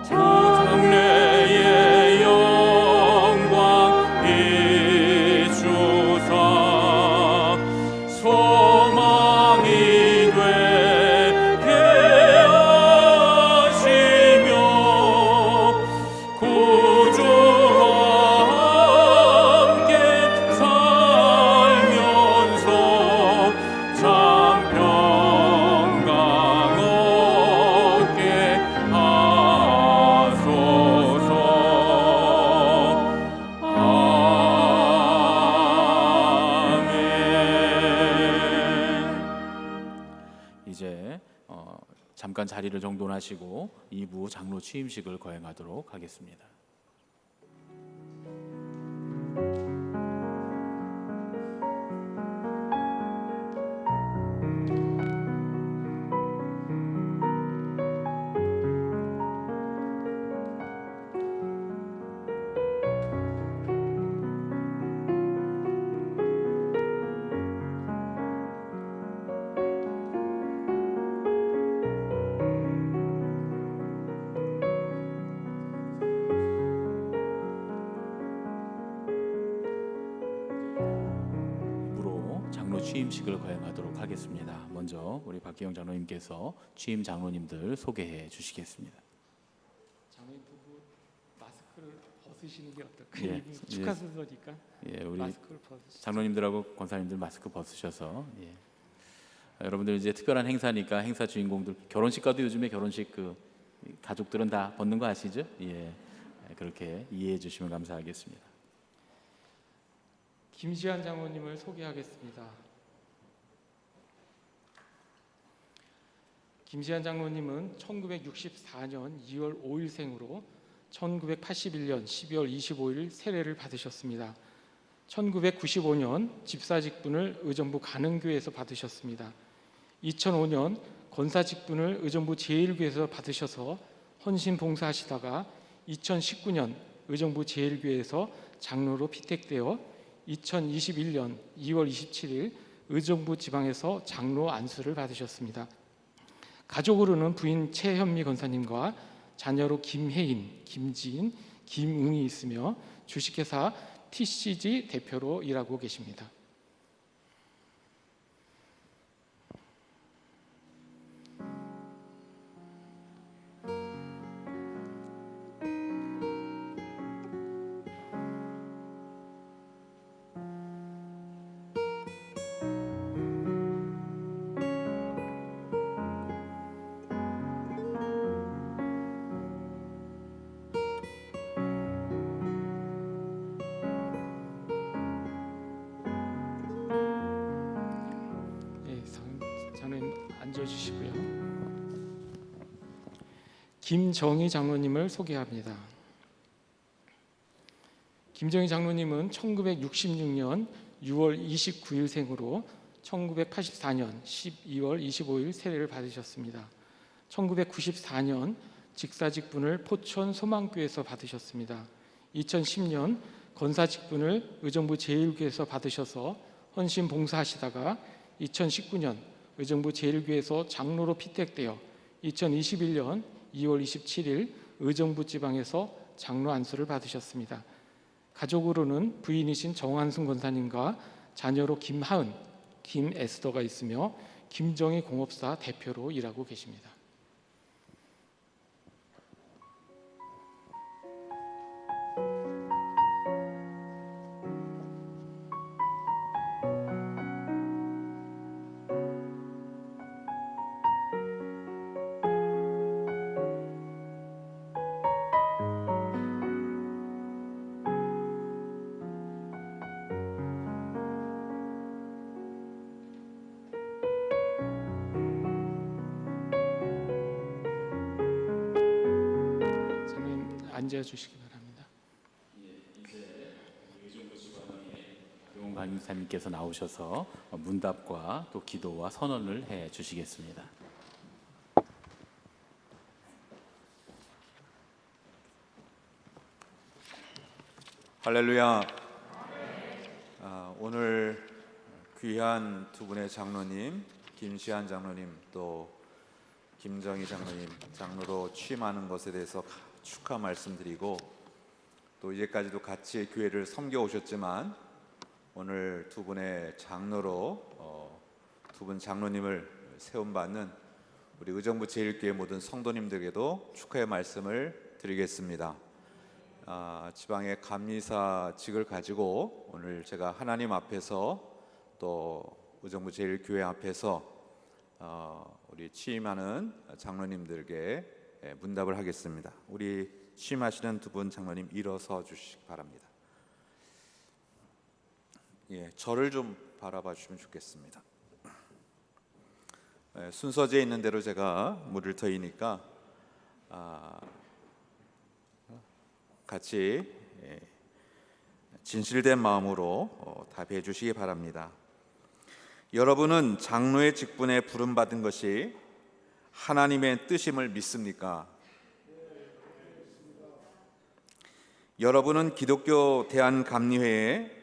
장래의 영광 비추사 소망이 되게 하시며 구주와 함께 살면서 참 평강 얻게 하소서. 아멘. 이제 잠깐 자리를 정돈하시고 2부 장로 취임식을 거행하도록 하겠습니다. 취임식을 거행하도록 하겠습니다. 먼저 우리 박기영 장로님께서 취임 장로님들 소개해 주시겠습니다. 장로님 부부 마스크를 벗으시는 게 어떨까요? 예, 이분 축하 순서니까 예, 우리 마스크를 벗으시죠. 장로님들하고 권사님들 마스크 벗으셔서 예. 여러분들 이제 특별한 행사니까 행사 주인공들 결혼식 가도 요즘에 결혼식 그 가족들은 다 벗는 거 아시죠? 예, 그렇게 이해해 주시면 감사하겠습니다. 김시환 장로님을 소개하겠습니다. 김시환 장로님은 1964년 2월 5일생으로 1981년 12월 25일 세례를 받으셨습니다. 1995년 집사 직분을 의정부 가능교회에서 받으셨습니다. 2005년 권사 직분을 의정부 제1교회에서 받으셔서 헌신 봉사하시다가 2019년 의정부 제1교회에서 장로로 피택되어 2021년 2월 27일 의정부 지방에서 장로 안수를 받으셨습니다. 가족으로는 부인 최현미 권사님과 자녀로 김혜인, 김지인, 김웅이 있으며 주식회사 TCG 대표로 일하고 계십니다. 장로님 앉아주시고요. 김정희 장로님을 소개합니다. 김정희 장로님은 1966년 6월 29일생으로 1984년 12월 25일 세례를 받으셨습니다. 1994년 직사 직분을 포천 소망교회에서 받으셨습니다. 2010년 권사 직분을 의정부 제1교회에서 받으셔서 헌신 봉사하시다가 2019년 의정부 제1교회에서 장로로 피택되어 2021년 2월 27일 의정부 지방에서 장로 안수를 받으셨습니다. 가족으로는 부인이신 정한순 권사님과 자녀로 김하은, 김에스더가 있으며 김정희 공업사 대표로 일하고 계십니다. 앉아주시기 바랍니다. 용 강사님께서 나오셔서 문답과 또 기도와 선언을 해 주시겠습니다. 할렐루야. 오늘 귀한 두 분의 장로님, 김시한 장로님 또 김정희 장로님 장로로 취임하는 것에 대해서 축하 말씀드리고, 또 이제까지도 같이 교회를 섬겨 오셨지만 오늘 두 분의 장로로 두 분 장로님을 세움받는 우리 의정부 제1교회 모든 성도님들에게도 축하의 말씀을 드리겠습니다. 지방의 감리사직을 가지고 오늘 제가 하나님 앞에서 또 의정부 제1교회 앞에서 우리 취임하는 장로님들에게 문답을 하겠습니다. 우리 취임하시는 두 분 장로님 일어서 주시기 바랍니다. 저를 좀 바라봐 주시면 좋겠습니다. 순서지에 있는 대로 제가 물을 터이니까 같이 진실된 마음으로 답해 주시기 바랍니다. 여러분은 장로의 직분에 부름받은 것이 하나님의 뜻임을 믿습니까? 여러분은 기독교 대한감리회의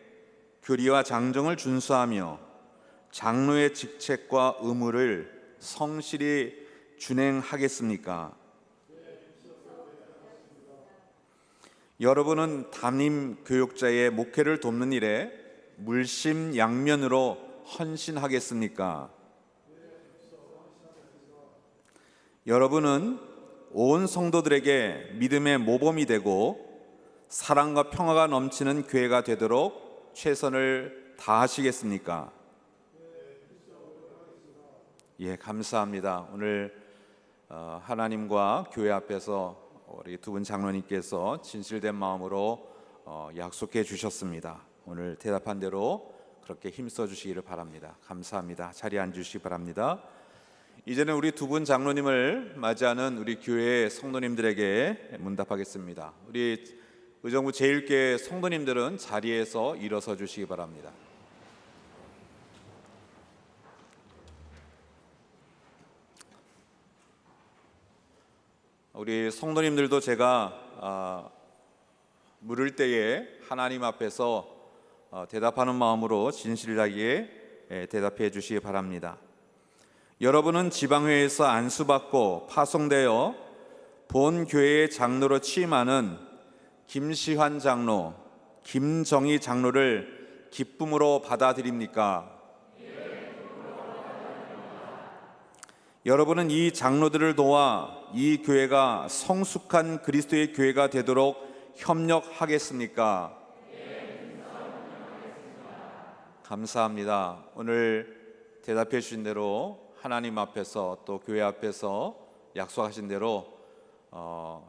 교리와 장정을 준수하며 장로의 직책과 의무를 성실히 준행하겠습니까? 여러분은 담임 교육자의 목회를 돕는 일에 물심양면으로 헌신하겠습니까? 여러분은 온 성도들에게 믿음의 모범이 되고 사랑과 평화가 넘치는 교회가 되도록 최선을 다하시겠습니까? 예, 감사합니다. 오늘 하나님과 교회 앞에서 우리 두 분 장로님께서 진실된 마음으로 약속해 주셨습니다. 오늘 대답한 대로 그렇게 힘써 주시기를 바랍니다. 감사합니다. 자리에 앉으시기 바랍니다. 이제는 우리 두 분 장로님을 맞이하는 우리 교회 성도님들에게 문답하겠습니다. 우리 의정부 제1교회 성도님들은 자리에서 일어서 주시기 바랍니다. 우리 성도님들도 제가 물을 때에 하나님 앞에서 대답하는 마음으로 진실하게 대답해 주시기 바랍니다. 여러분은 지방회에서 안수받고 파송되어 본 교회의 장로로 취임하는 김시환 장로, 김정희 장로를 기쁨으로 받아들입니까? 여러분은 이 장로들을 도와 이 교회가 성숙한 그리스도의 교회가 되도록 협력하겠습니까? 감사합니다. 오늘 대답해 주신 대로 하나님 앞에서 또 교회 앞에서 약속하신 대로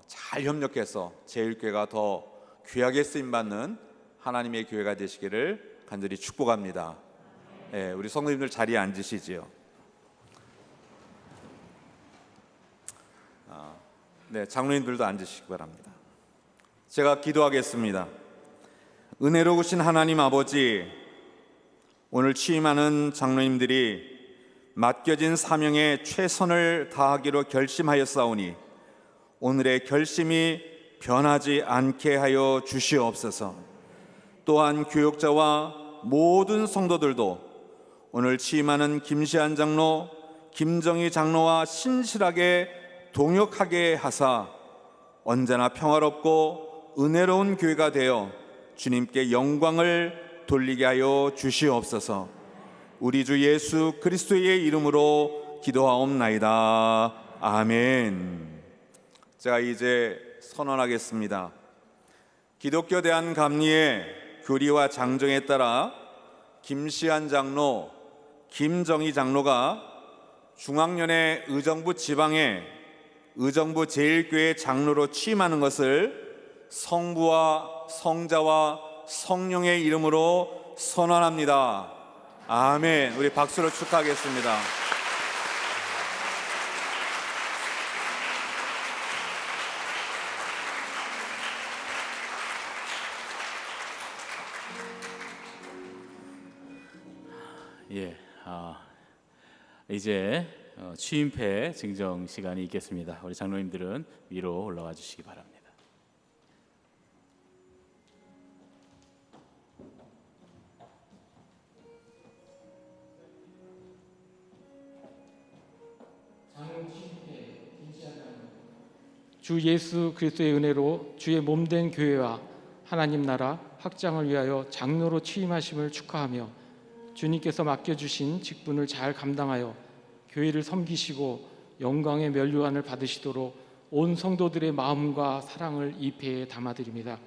잘 협력해서 제1교회가 더 귀하게 쓰임받는 하나님의 교회가 되시기를 간절히 축복합니다. 네, 우리 성도님들 자리에 앉으시지요. 네, 장로님들도 앉으시기 바랍니다. 제가 기도하겠습니다. 은혜로우신 하나님 아버지, 오늘 취임하는 장로님들이 맡겨진 사명에 최선을 다하기로 결심하였사오니 오늘의 결심이 변하지 않게 하여 주시옵소서. 또한 교역자와 모든 성도들도 오늘 취임하는 김시한 장로, 김정희 장로와 신실하게 동역하게 하사 언제나 평화롭고 은혜로운 교회가 되어 주님께 영광을 돌리게 하여 주시옵소서. 우리 주 예수 그리스도의 이름으로 기도하옵나이다. 아멘. 제가 이제 선언하겠습니다. 기독교 대한감리의 교리와 장정에 따라 김시한 장로, 김정희 장로가 중앙연회 의정부 지방에 의정부 제1교회 장로로 취임하는 것을 성부와 성자와 성령의 이름으로 선언합니다. 아멘. 우리 박수로 축하하겠습니다. 예, 이제 취임패 증정 시간이 있겠습니다. 우리 장로님들은 위로 올라와 주시기 바랍니다. 주 예수 그리스도의 은혜로 주의 몸된 교회와 하나님 나라 확장을 위하여 장로로 취임하심을 축하하며 주님께서 맡겨주신 직분을 잘 감당하여 교회를 섬기시고 영광의 면류관을 받으시도록 온 성도들의 마음과 사랑을 이 패에 담아드립니다.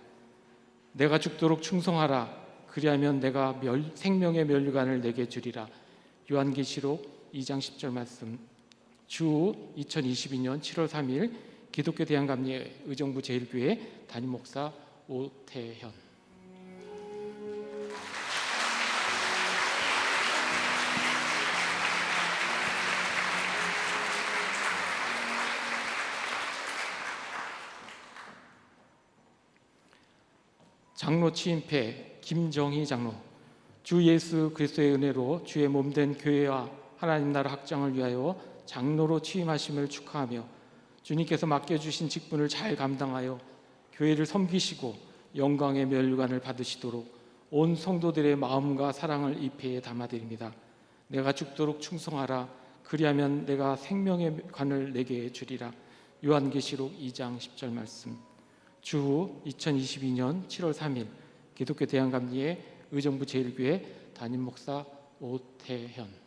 내가 죽도록 충성하라. 그리하면 내가 생명의 면류관을 내게 주리라. 요한계시록 2장 10절 말씀. 주 2022년 7월 3일 기독교 대한감리 의정부 제1교회 담임 목사 오태현. 장로 취임패 김정희 장로. 주 예수 그리스도의 은혜로 주의 몸된 교회와 하나님 나라 확장을 위하여 장로로 취임하심을 축하하며 주님께서 맡겨주신 직분을 잘 감당하여 교회를 섬기시고 영광의 면류관을 받으시도록 온 성도들의 마음과 사랑을 이 패에 담아드립니다. 내가 죽도록 충성하라. 그리하면 내가 생명의 관을 내게 주리라. 요한계시록 2장 10절 말씀. 주 2022년 7월 3일 기독교 대한감리의 의정부 제1교회 담임 목사 오태현.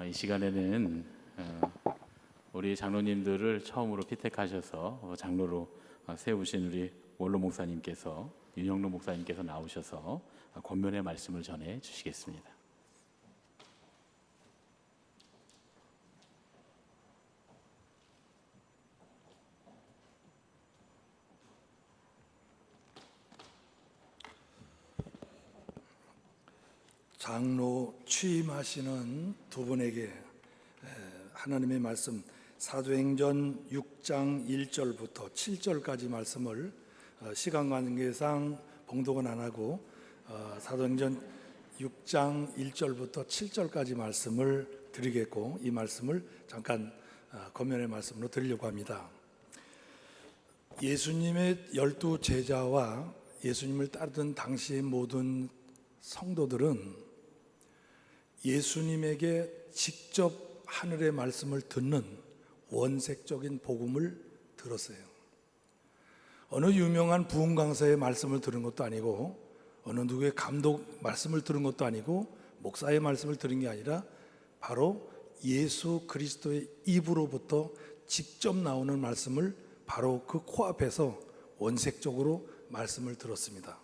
이 시간에는 우리 장로님들을 처음으로 피택하셔서 장로로 세우신 우리 원로 목사님께서, 윤영로 목사님께서 나오셔서 권면의 말씀을 전해 주시겠습니다. 장로 취임하시는 두 분에게 하나님의 말씀 사도행전 6장 1절부터 7절까지 말씀을 시간 관계상 봉독은 안 하고 사도행전 6장 1절부터 7절까지 말씀을 드리겠고, 이 말씀을 잠깐 권면의 말씀으로 드리려고 합니다. 예수님의 12 제자와 예수님을 따르던 당시의 모든 성도들은 예수님에게 직접 하늘의 말씀을 듣는 원색적인 복음을 들었어요. 어느 유명한 부흥 강사의 말씀을 들은 것도 아니고, 어느 누구의 감독 말씀을 들은 것도 아니고, 목사의 말씀을 들은 게 아니라 바로 예수 그리스도의 입으로부터 직접 나오는 말씀을 바로 그 코앞에서 원색적으로 말씀을 들었습니다.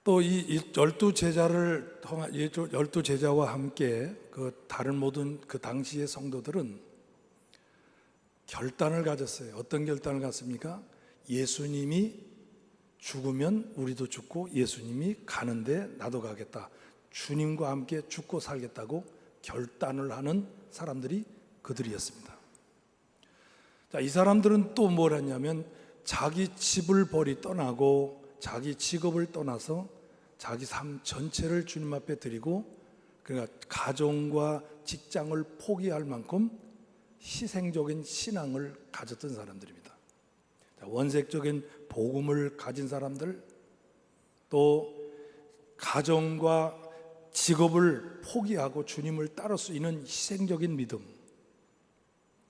또 이 12 제자를 통한 12 제자와 함께 그 다른 모든 그 당시의 성도들은 결단을 가졌어요. 어떤 결단을 갖습니까? 예수님이 죽으면 우리도 죽고, 예수님이 가는데 나도 가겠다. 주님과 함께 죽고 살겠다고 결단을 하는 사람들이 그들이었습니다. 자, 이 사람들은 또 뭘 했냐면 자기 집을 버리 떠나고 자기 직업을 떠나서 자기 삶 전체를 주님 앞에 드리고, 그러니까 가정과 직장을 포기할 만큼 희생적인 신앙을 가졌던 사람들입니다. 원색적인 복음을 가진 사람들, 또 가정과 직업을 포기하고 주님을 따를 수 있는 희생적인 믿음,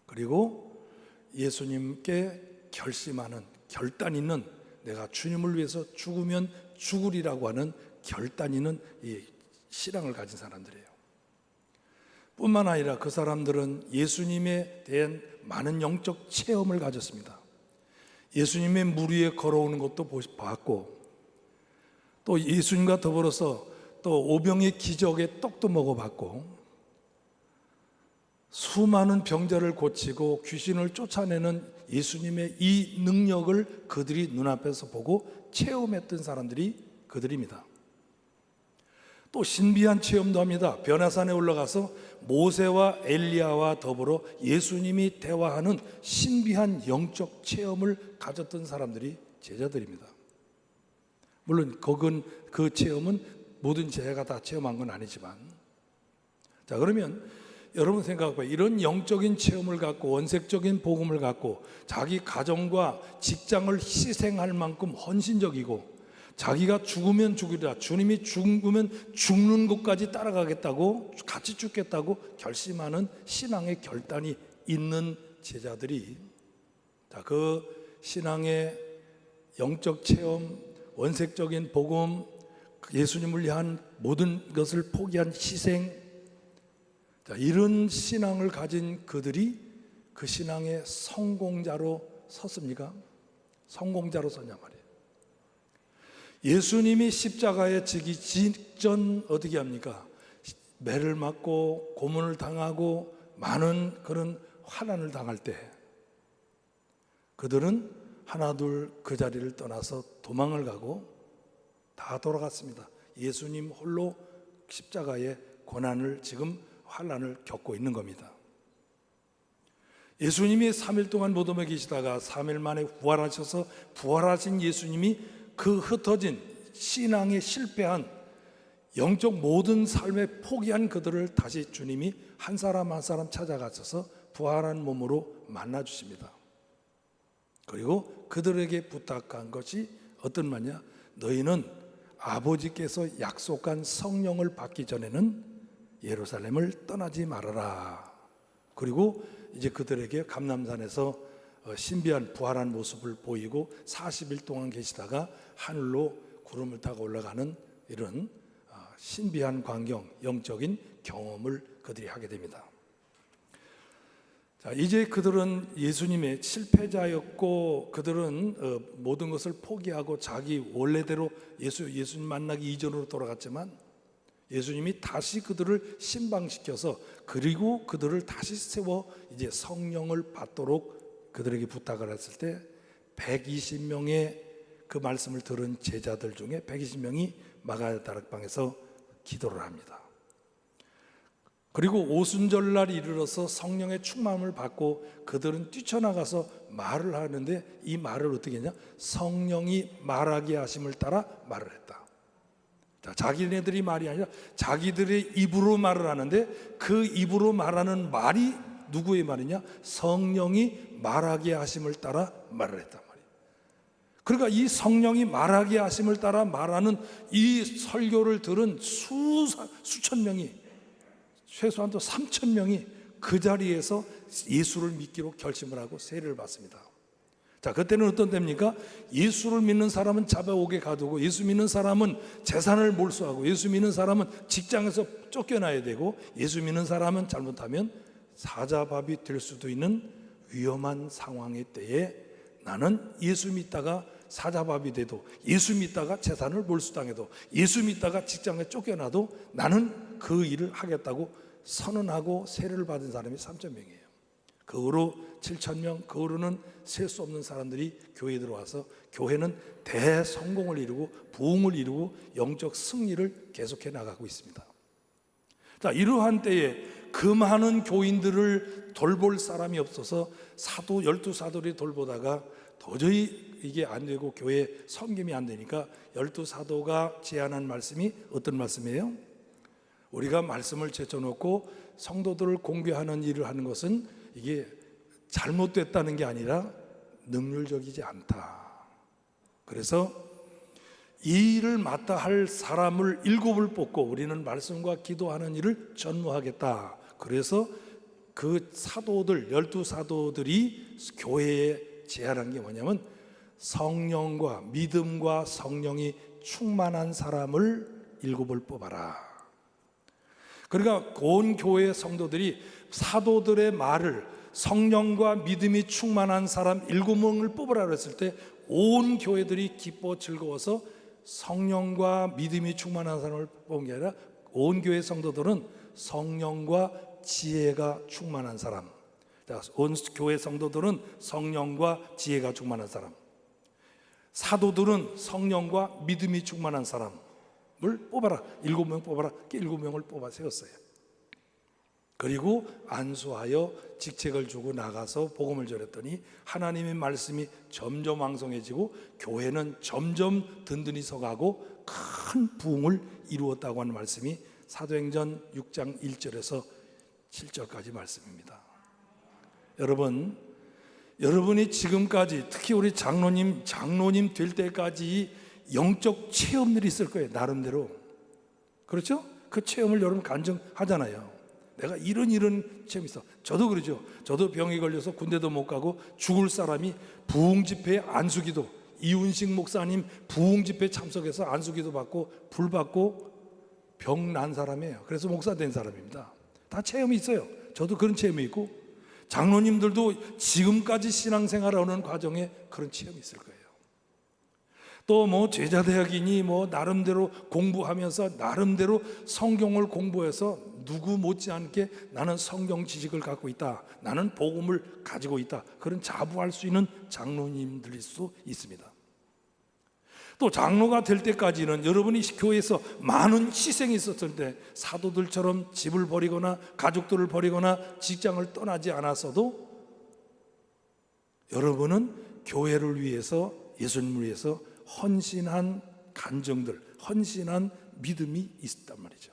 그리고 예수님께 결심하는, 결단 있는, 내가 주님을 위해서 죽으면 죽으리라고 하는 결단 있는 이 신앙을 가진 사람들이에요. 뿐만 아니라 그 사람들은 예수님에 대한 많은 영적 체험을 가졌습니다. 예수님의 물 위에 걸어오는 것도 봤고, 또 예수님과 더불어서 또 오병의 기적의 떡도 먹어봤고, 수많은 병자를 고치고 귀신을 쫓아내는 예수님의 이 능력을 그들이 눈앞에서 보고 체험했던 사람들이 그들입니다. 또 신비한 체험도 합니다. 변화산에 올라가서 모세와 엘리야와 더불어 예수님이 대화하는 신비한 영적 체험을 가졌던 사람들이 제자들입니다. 물론 그 체험은 모든 제자가 다 체험한 건 아니지만, 자, 그러면 여러분 생각해봐요. 이런 영적인 체험을 갖고, 원색적인 복음을 갖고, 자기 가정과 직장을 희생할 만큼 헌신적이고, 자기가 죽으면 죽으리라, 주님이 죽으면 죽는 곳까지 따라가겠다고, 같이 죽겠다고 결심하는 신앙의 결단이 있는 제자들이, 자, 그 신앙의 영적 체험, 원색적인 복음, 예수님을 위한 모든 것을 포기한 희생, 자, 이런 신앙을 가진 그들이 그 신앙의 성공자로 섰습니까? 성공자로 섰냐 말이에요. 예수님이 십자가에 지기 직전 어떻게 합니까? 매를 맞고 고문을 당하고 많은 그런 환난을 당할 때 그들은 하나둘 그 자리를 떠나서 도망을 가고 다 돌아갔습니다. 예수님 홀로 십자가의 고난을, 지금 환난을 겪고 있는 겁니다. 예수님이 3일 동안 무덤에 계시다가 3일 만에 부활하셔서, 부활하신 예수님이 그 흩어진 신앙에 실패한 영적 모든 삶에 포기한 그들을 다시 주님이 한 사람 한 사람 찾아가셔서 부활한 몸으로 만나 주십니다. 그리고 그들에게 부탁한 것이 어떤 말이냐? 너희는 아버지께서 약속한 성령을 받기 전에는 예루살렘을 떠나지 말아라. 그리고 이제 그들에게 감람산에서 신비한 부활한 모습을 보이고 40일 동안 계시다가 하늘로 구름을 타고 올라가는 이런 신비한 광경, 영적인 경험을 그들이 하게 됩니다. 자, 이제 그들은 예수님의 실패자였고 그들은 모든 것을 포기하고 자기 원래대로 예수님 만나기 이전으로 돌아갔지만 예수님이 다시 그들을 신방시켜서 그리고 그들을 다시 세워 이제 성령을 받도록 그들에게 부탁을 했을 때 120명의 그 말씀을 들은 제자들 중에 120명이 마가야 다락방에서 기도를 합니다. 그리고 오순절날 이르러서 성령의 충만함을 받고 그들은 뛰쳐나가서 말을 하는데 이 말을 어떻게 했냐? 성령이 말하게 하심을 따라 말을 했다. 자, 자기네들이 말이 아니라 자기들의 입으로 말을 하는데 그 입으로 말하는 말이 누구의 말이냐? 성령이 말하게 하심을 따라 말을 했단 말이에요. 그러니까 이 성령이 말하게 하심을 따라 말하는 이 설교를 들은 수천 명이 최소한도 3,000명이 그 자리에서 예수를 믿기로 결심을 하고 세례를 받습니다. 자, 그때는 어떤 때입니까? 예수를 믿는 사람은 잡아오게 가두고 예수 믿는 사람은 재산을 몰수하고 예수 믿는 사람은 직장에서 쫓겨나야 되고 예수 믿는 사람은 잘못하면 사자밥이 될 수도 있는 위험한 상황의 때에 나는 예수 믿다가 사자밥이 돼도 예수 믿다가 재산을 몰수당해도 예수 믿다가 직장에 쫓겨나도 나는 그 일을 하겠다고 선언하고 세례를 받은 사람이 3,000명이에요. 그 후로 7,000명, 그 후로는 셀 수 없는 사람들이 교회에 들어와서 교회는 대성공을 이루고 부흥을 이루고 영적 승리를 계속해 나가고 있습니다. 자, 이러한 때에 그 많은 교인들을 돌볼 사람이 없어서 사도 12사도들이 돌보다가 도저히 이게 안 되고 교회 섬김이 안 되니까 12사도가 제안한 말씀이 어떤 말씀이에요? 우리가 말씀을 제쳐놓고 성도들을 공개하는 일을 하는 것은 이게 잘못됐다는 게 아니라 능률적이지 않다. 그래서 이 일을 맡아 할 사람을 7을 뽑고 우리는 말씀과 기도하는 일을 전무하겠다. 그래서 그 사도들 12사도들이 교회에 제안한 게 뭐냐면 성령과 믿음과 성령이 충만한 사람을 7을 뽑아라. 그러니까 온 교회의 성도들이 사도들의 말을 성령과 믿음이 충만한 사람 7명을 뽑으라 그랬을 때 온 교회들이 기뻐 즐거워서 성령과 믿음이 충만한 사람을 뽑은 게 아니라 온 교회 성도들은 성령과 지혜가 충만한 사람, 온 교회 성도들은 성령과 지혜가 충만한 사람, 사도들은 성령과 믿음이 충만한 사람을 뽑아라. 7명 뽑아라. 7명을 뽑아 세웠어요. 그리고 안수하여 직책을 주고 나가서 복음을 전했더니 하나님의 말씀이 점점 왕성해지고 교회는 점점 든든히 서가고 큰 부흥을 이루었다고 하는 말씀이 사도행전 6장 1절에서 7절까지 말씀입니다. 여러분이 지금까지 특히 우리 장로님 될 때까지 영적 체험들이 있을 거예요. 나름대로. 그렇죠? 그 체험을 여러분 간증하잖아요. 내가 이런 체험이 있어. 저도 그러죠. 저도 병이 걸려서 군대도 못 가고 죽을 사람이 부흥 집회에 안수기도, 이훈식 목사님 부흥 집회 참석해서 안수기도 받고 불 받고 병 난 사람이에요. 그래서 목사 된 사람입니다. 다 체험이 있어요. 저도 그런 체험이 있고 장로님들도 지금까지 신앙생활하는 과정에 그런 체험이 있을 거예요. 또 뭐 제자대학이니 뭐 나름대로 공부하면서 나름대로 성경을 공부해서 누구 못지않게 나는 성경 지식을 갖고 있다, 나는 복음을 가지고 있다, 그런 자부할 수 있는 장로님들일 수 있습니다. 또 장로가 될 때까지는 여러분이 교회에서 많은 희생이 있었을 때 사도들처럼 집을 버리거나 가족들을 버리거나 직장을 떠나지 않았어도 여러분은 교회를 위해서, 예수님을 위해서 헌신한 간정들, 헌신한 믿음이 있단 말이죠.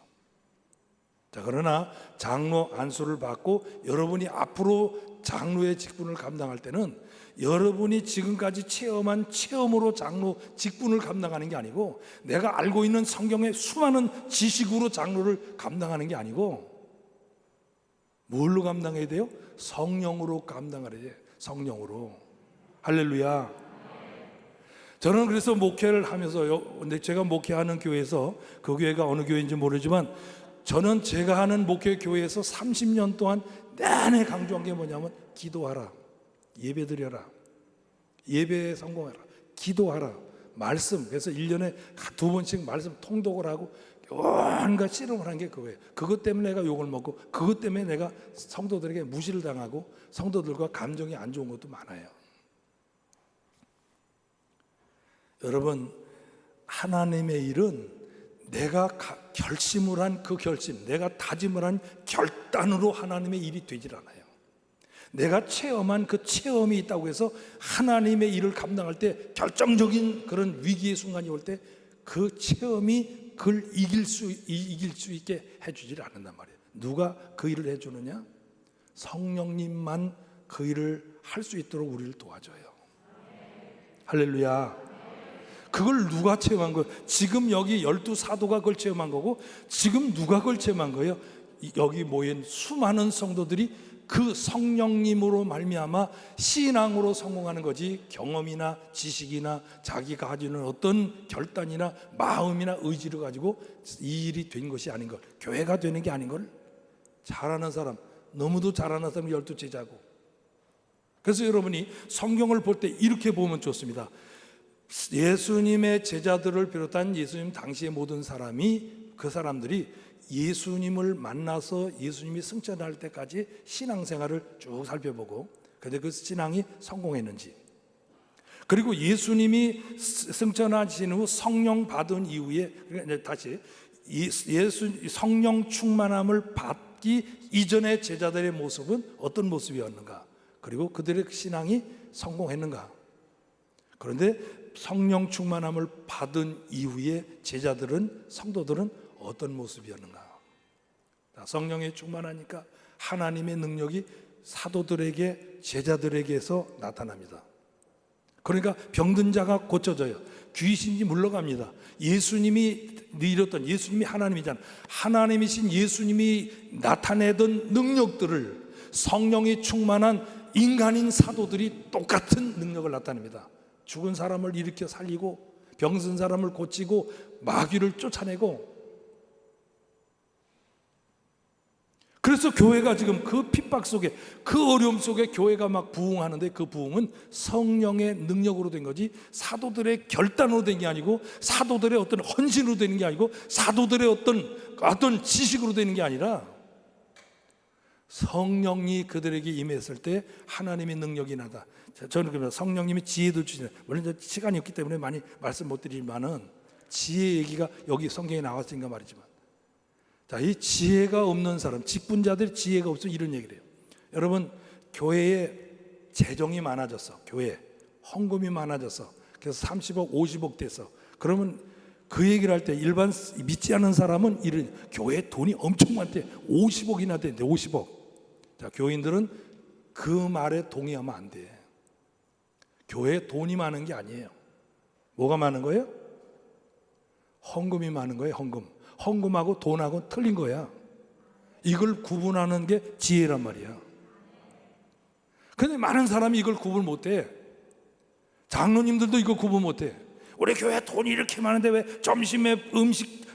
자, 그러나 장로 안수를 받고 여러분이 앞으로 장로의 직분을 감당할 때는 여러분이 지금까지 체험한 체험으로 장로 직분을 감당하는 게 아니고, 내가 알고 있는 성경의 수많은 지식으로 장로를 감당하는 게 아니고, 뭘로 감당해야 돼요? 성령으로 감당해야 돼요. 성령으로. 할렐루야. 저는 그래서 목회를 하면서요, 근데 제가 목회하는 교회에서, 그 교회가 어느 교회인지 모르지만, 저는 제가 하는 목회 교회에서 30년 동안 내내 강조한 게 뭐냐면, 기도하라, 예배드려라, 예배에 성공하라, 기도하라, 말씀. 그래서 1년에 2번씩 말씀 통독을 하고 온갖 씨름을 한 게 그거예요. 그것 때문에 내가 욕을 먹고, 그것 때문에 내가 성도들에게 무시를 당하고 성도들과 감정이 안 좋은 것도 많아요. 여러분, 하나님의 일은 내가 결심을 한 그 결심, 내가 다짐을 한 결단으로 하나님의 일이 되질 않아요. 내가 체험한 그 체험이 있다고 해서 하나님의 일을 감당할 때 결정적인 그런 위기의 순간이 올 때 그 체험이 그걸 이길 수 있게 해주질 않는단 말이에요. 누가 그 일을 해주느냐? 성령님만 그 일을 할 수 있도록 우리를 도와줘요. 할렐루야. 그걸 누가 체험한 거예요? 지금 여기 12사도가 그걸 체험한 거고, 지금 누가 그걸 체험한 거예요? 여기 모인 수많은 성도들이 그 성령님으로 말미암아 신앙으로 성공하는 거지, 경험이나 지식이나 자기가 가지는 어떤 결단이나 마음이나 의지를 가지고 이 일이 된 것이 아닌 걸, 교회가 되는 게 아닌 걸. 잘하는 사람, 너무도 잘하는 사람 12제자고. 그래서 여러분이 성경을 볼 때 이렇게 보면 좋습니다. 예수님의 제자들을 비롯한 예수님 당시의 모든 사람이, 그 사람들이 예수님을 만나서 예수님이 승천할 때까지 신앙생활을 쭉 살펴보고, 근데 그 신앙이 성공했는지, 그리고 예수님이 승천하신 후 성령 받은 이후에, 다시 성령 충만함을 받기 이전의 제자들의 모습은 어떤 모습이었는가, 그리고 그들의 신앙이 성공했는가. 그런데 성령 충만함을 받은 이후에 제자들은, 성도들은 어떤 모습이었는가? 성령에 충만하니까 하나님의 능력이 사도들에게, 제자들에게서 나타납니다. 그러니까 병든 자가 고쳐져요. 귀신이 물러갑니다. 예수님이 이뤘던, 예수님이 하나님이잖아요. 하나님이신 예수님이 나타내던 능력들을 성령이 충만한 인간인 사도들이 똑같은 능력을 나타냅니다. 죽은 사람을 일으켜 살리고, 병든 사람을 고치고, 마귀를 쫓아내고. 그래서 교회가 지금 그 핍박 속에, 그 어려움 속에 교회가 막 부흥하는데, 그 부흥은 성령의 능력으로 된 거지, 사도들의 결단으로 된 게 아니고, 사도들의 어떤 헌신으로 되는 게 아니고, 사도들의 어떤 지식으로 되는 게 아니라, 성령이 그들에게 임했을 때 하나님의 능력이 나다. 저는 그러면 성령님이 지혜도 주시는, 물론 시간이 없기 때문에 많이 말씀 못 드리지만은 지혜 얘기가 여기 성경에 나왔으니까 말이지만, 자, 이 지혜가 없는 사람, 직분자들이 지혜가 없으면 이런 얘기를 해요. 여러분, 교회에 재정이 많아졌어. 교회에 헌금이 많아졌어. 그래서 30억, 50억 됐어. 그러면 그 얘기를 할 때 일반 믿지 않는 사람은 이런, 교회에 돈이 엄청 많대. 50억이나 되는데 50억. 자, 교인들은 그 말에 동의하면 안 돼. 교회에 돈이 많은 게 아니에요. 뭐가 많은 거예요? 헌금이 많은 거예요. 헌금하고 돈하고 틀린 거야. 이걸 구분하는 게 지혜란 말이야. 근데 많은 사람이 이걸 구분 못해. 장로님들도 이거 구분 못해. 우리 교회 돈이 이렇게 많은데 왜 점심에 음식,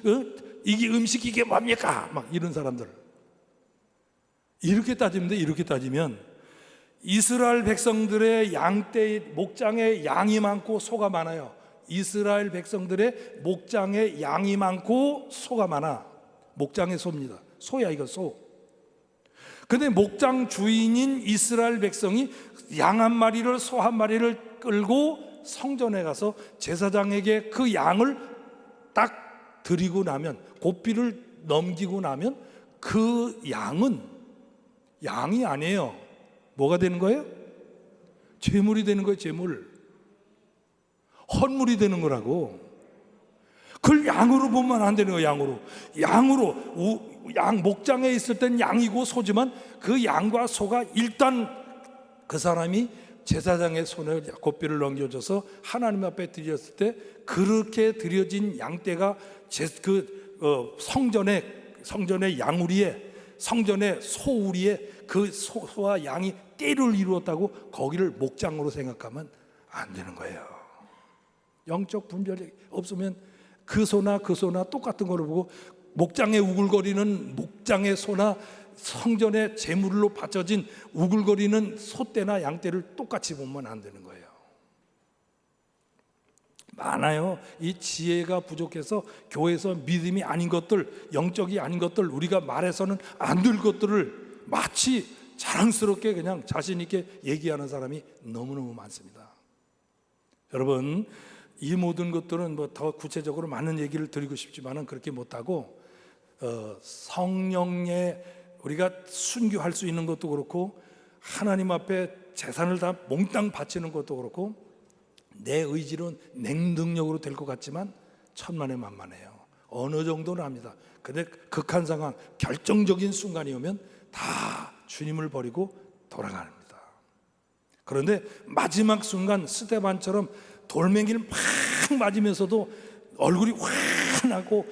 이게 음식 이게 뭡니까? 막 이런 사람들. 이렇게 따지면 돼. 이렇게 따지면 이스라엘 백성들의 양떼, 목장에 양이 많고 소가 많아요. 이스라엘 백성들의 목장에 양이 많고 소가 많아. 목장의 소입니다. 소야, 이거 소. 근데 목장 주인인 이스라엘 백성이 양 한 마리를, 소 한 마리를 끌고 성전에 가서 제사장에게 그 양을 딱 드리고 나면, 고삐를 넘기고 나면 그 양은 양이 아니에요. 뭐가 되는 거예요? 제물이 되는 거예요. 제물. 헌물이 되는 거라고. 그걸 양으로 보면 안 되는 거예요. 양으로 목장에 있을 땐 양이고 소지만 그 양과 소가 일단 그 사람이 제사장의 손에 고삐를 넘겨줘서 하나님 앞에 드렸을 때 그렇게 드려진 양떼가 성전의 양우리에, 성전의 소우리에 그 소와 양이 떼를 이루었다고 거기를 목장으로 생각하면 안 되는 거예요. 영적 분별이 없으면 그 소나 똑같은 거를 보고 목장에 우글거리는 목장의 소나 성전의 제물로 바쳐진 우글거리는 소떼나 양떼를 똑같이 보면 안 되는 거예요. 많아요. 이 지혜가 부족해서 교회에서 믿음이 아닌 것들, 영적이 아닌 것들, 우리가 말해서는 안 될 것들을 마치 자랑스럽게 그냥 자신 있게 얘기하는 사람이 너무너무 많습니다. 여러분, 이 모든 것들은 뭐 더 구체적으로 많은 얘기를 드리고 싶지만은 그렇게 못하고 성령에 우리가 순교할 수 있는 것도 그렇고 하나님 앞에 재산을 다 몽땅 바치는 것도 그렇고 내 의지로는 냉능력으로 될 것 같지만 천만에 만만해요. 어느 정도는 합니다. 근데 극한 상황, 결정적인 순간이 오면 다 주님을 버리고 돌아갑니다. 그런데 마지막 순간 스데반처럼 돌멩이를 막 맞으면서도 얼굴이 환하고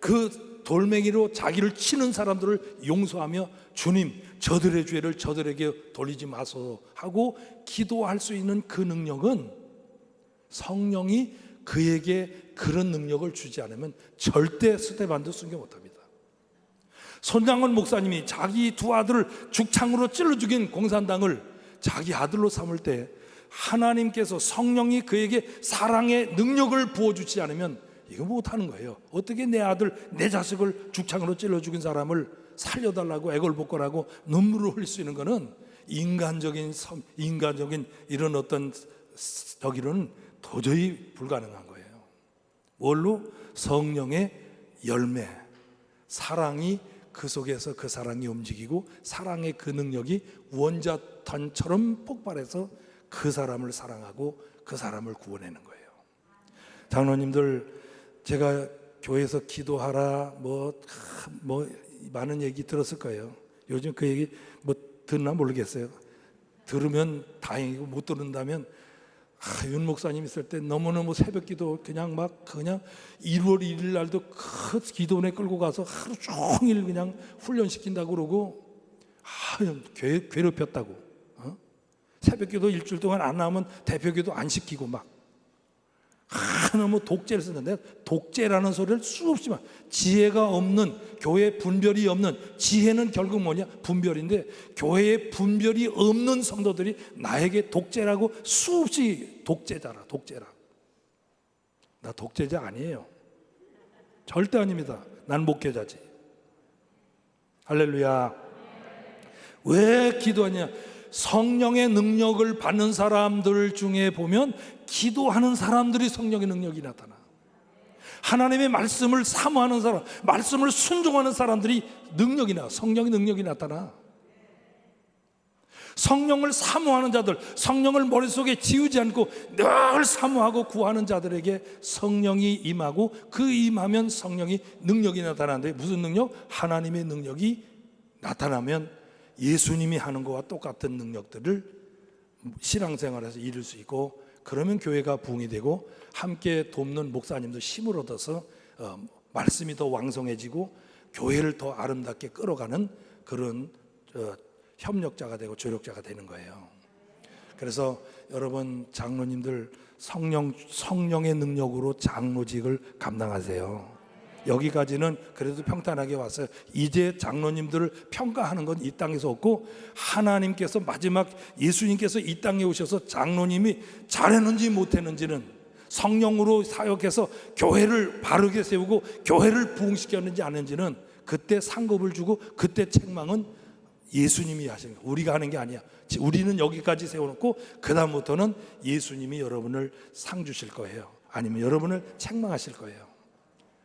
그 돌멩이로 자기를 치는 사람들을 용서하며 주님, 저들의 죄를 저들에게 돌리지 마소서 하고 기도할 수 있는 그 능력은 성령이 그에게 그런 능력을 주지 않으면 절대 스데반도 순교 못합니다. 손장원 목사님이 자기 두 아들을 죽창으로 찔러 죽인 공산당을 자기 아들로 삼을 때 하나님께서 성령이 그에게 사랑의 능력을 부어주지 않으면 이거 못하는 거예요. 어떻게 내 아들, 내 자식을 죽창으로 찔러 죽인 사람을 살려달라고 애걸복걸하고 눈물을 흘릴 수 있는 거는 인간적인 이런 어떤 저기는 도저히 불가능한 거예요. 뭘로? 성령의 열매, 사랑이 그 속에서 그 사랑이 움직이고 사랑의 그 능력이 원자탄처럼 폭발해서 그 사람을 사랑하고 그 사람을 구원하는 거예요. 장로님들, 제가 교회에서 기도하라 뭐 많은 얘기 들었을 거예요. 요즘 그 얘기 뭐 듣나 모르겠어요. 들으면 다행이고 못 들은다면 윤 목사님 있을 때 너무너무 새벽 기도 그냥 1월 1일 날도 그 기도원에 끌고 가서 하루 종일 그냥 훈련시킨다고 그러고 괴롭혔다고. 새벽 기도 일주일 동안 안 나오면 대표 기도 안 시키고 막 너무 독재를 쓰는데, 독재라는 소리를 수없이 막 지혜가 없는, 교회 분별이 없는, 지혜는 결국 뭐냐? 분별인데 교회에 분별이 없는 성도들이 나에게 독재라고 수없이 독재자라. 나 독재자 아니에요. 절대 아닙니다. 난 목회자지. 할렐루야. 왜 기도하냐? 성령의 능력을 받는 사람들 중에 보면 기도하는 사람들이 성령의 능력이 나타나. 하나님의 말씀을 사모하는 사람, 말씀을 순종하는 사람들이 성령의 능력이 나타나. 성령을 사모하는 자들, 성령을 머릿속에 지우지 않고 늘 사모하고 구하는 자들에게 성령이 임하고 그 임하면 성령이 능력이 나타나는데, 무슨 능력? 하나님의 능력이 나타나면 예수님이 하는 것과 똑같은 능력들을 신앙생활에서 이룰 수 있고, 그러면 교회가 부흥이 되고 함께 돕는 목사님도 힘을 얻어서 말씀이 더 왕성해지고 교회를 더 아름답게 끌어가는 그런 협력자가 되고 조력자가 되는 거예요. 그래서 여러분 장로님들 성령의 능력으로 장로직을 감당하세요. 여기까지는 그래도 평탄하게 왔어요. 이제 장로님들을 평가하는 건 이 땅에서 없고, 하나님께서 마지막 예수님께서 이 땅에 오셔서 장로님이 잘했는지 못했는지는, 성령으로 사역해서 교회를 바르게 세우고 교회를 부흥시켰는지 안 했는지는 그때 상급을 주고 그때 책망은 예수님이 하시는 거예요. 우리가 하는 게 아니야. 우리는 여기까지 세워놓고 그 다음부터는 예수님이 여러분을 상 주실 거예요. 아니면 여러분을 책망하실 거예요.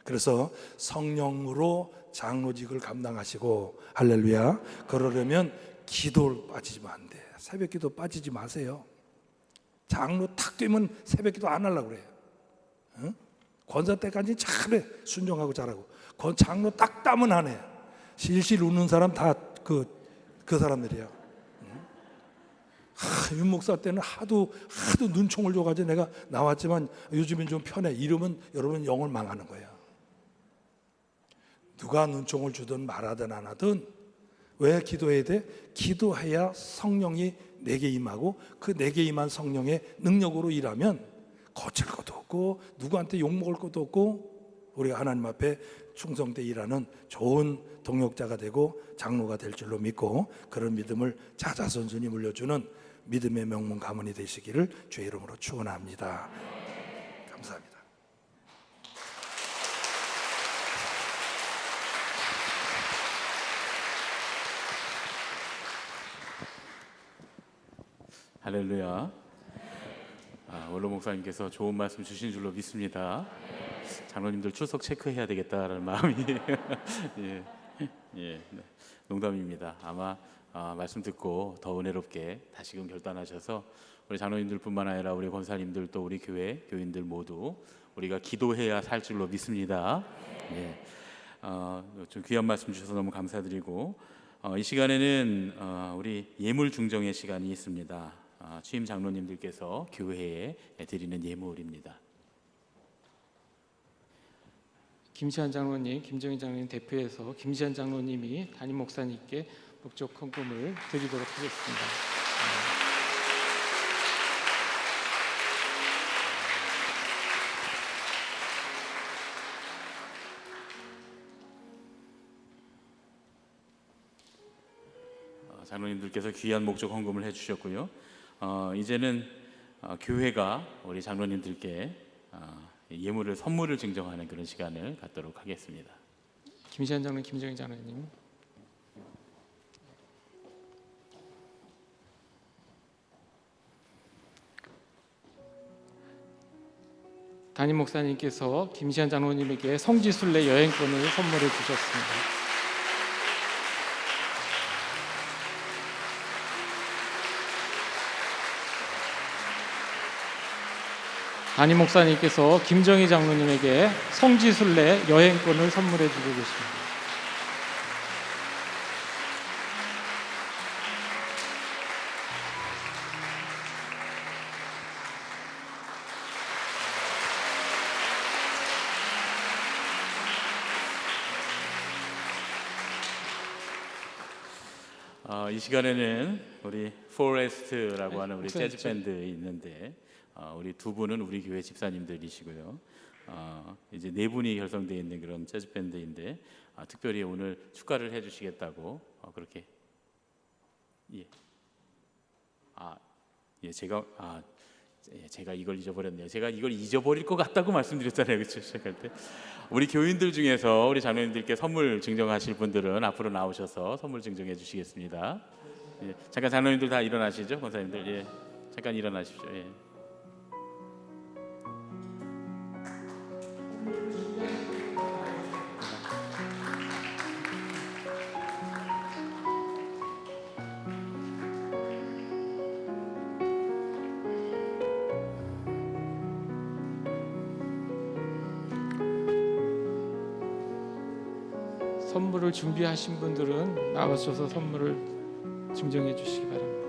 그래서 성령으로 장로직을 감당하시고, 할렐루야, 그러려면 기도를 빠지면 안 돼. 새벽 기도 빠지지 마세요. 장로 탁 되면 새벽 기도 안 하려고 그래요. 권사 때까지 잘해, 순종하고 잘하고. 장로 딱 따면 안 해. 실실 웃는 사람 다 그 사람들이야. 윤 목사 때는 하도 눈총을 줘가지고 내가 나왔지만 요즘엔 좀 편해. 이러면 여러분 영을 망하는 거야. 누가 눈총을 주든 말하든 안 하든 왜 기도해야 돼? 기도해야 성령이 내게 임하고 그 내게 임한 성령의 능력으로 일하면 거칠 것도 없고 누구한테 욕먹을 것도 없고 우리가 하나님 앞에 충성되게 일하는 좋은 동역자가 되고 장로가 될 줄로 믿고 그런 믿음을 자자손손이 물려주는 믿음의 명문 가문이 되시기를 주의 이름으로 축원합니다. 감사합니다. 할렐루야. 원로 목사님께서 좋은 말씀 주신 줄로 믿습니다. 장로님들 출석 체크해야 되겠다라는 마음이 예, 네. 농담입니다. 아마 말씀 듣고 더 은혜롭게 다시금 결단하셔서 우리 장로님들뿐만 아니라 우리 권사님들 또 우리 교회 교인들 모두 우리가 기도해야 살 줄로 믿습니다. 예. 좀 귀한 말씀 주셔서 너무 감사드리고 이 시간에는 우리 예물 중정의 시간이 있습니다. 취임 장로님들께서 교회에 드리는 예물입니다. 김시한 장로님, 김정희 장로님 대표해서 김시한 장로님이 담임 목사님께 목적 헌금을 드리도록 하겠습니다. 장로님들께서 귀한 목적 헌금을 해주셨고요. 이제는 교회가 우리 장로님들께 예물을 선물을 증정하는 그런 시간을 갖도록 하겠습니다. 김시한 장로님, 김정희 장로님. 담임 목사님께서 김시한 장로님에게 성지순례 여행권을 선물해 주셨습니다. 담임 목사님께서 김정희 장로님에게 성지순례 여행권을 선물해 주고 계십니다. 이 시간에는 우리 포레스트라고 하는 우리 재즈 밴드 있는데 우리 두 분은 우리 교회 집사님들이시고요. 이제 네 분이 결성되어 있는 그런 재즈 밴드인데 특별히 오늘 축가를 해주시겠다고 그렇게 제가 이걸 잊어버렸네요. 제가 이걸 잊어버릴 것 같다고 말씀드렸잖아요, 그렇죠? 시작할 때 우리 교인들 중에서 우리 장로님들께 선물 증정하실 분들은 앞으로 나오셔서 선물 증정해 주시겠습니다. 예, 잠깐 장로님들 다 일어나시죠, 권사님들. 예, 잠깐 일어나십시오. 예. 선물을 준비하신 분들은 나와주셔서 선물을 증정해 주시기 바랍니다.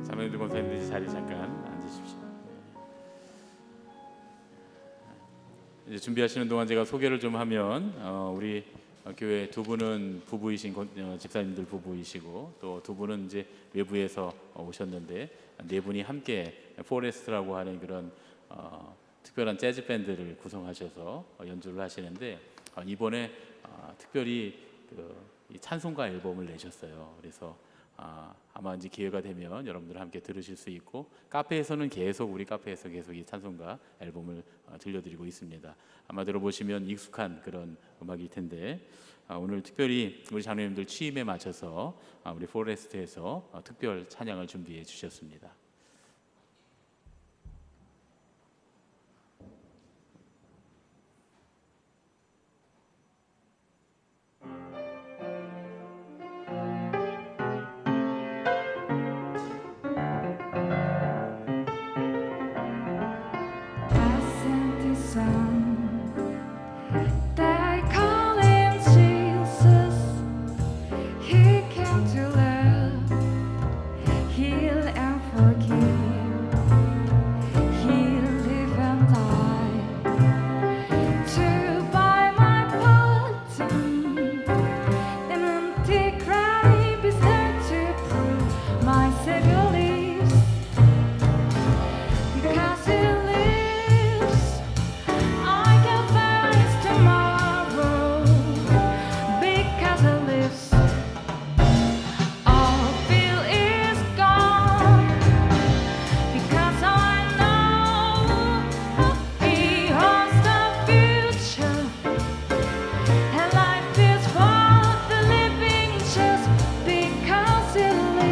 장로님들, 권사님들 자리 잠깐 앉으십시오. 이제 준비하시는 동안 제가 소개를 좀 하면 우리 교회 두 분은 부부이신 집사님들 부부이시고 또 두 분은 이제 외부에서 오셨는데 네 분이 함께 포레스트라고 하는 그런 특별한 재즈 밴드를 구성하셔서 연주를 하시는데 이번에 특별히 이 찬송가 앨범을 내셨어요. 그래서 아마 이제 기회가 되면 여러분들 함께 들으실 수 있고, 카페에서는 계속 우리 카페에서 계속 이 찬송가 앨범을 들려드리고 있습니다. 아마 들어보시면 익숙한 그런 음악일 텐데, 오늘 특별히 우리 장로님들 취임에 맞춰서 우리 포레스트에서 특별 찬양을 준비해 주셨습니다. They call him Jesus. He came to love, heal and forgive. He lived and died to buy my pardon. An empty grave is there to prove my Savior lives. Because He lives, I can face tomorrow. Because He lives, all fear is gone. Because I know He holds the future, and life is worth the living just because He lives.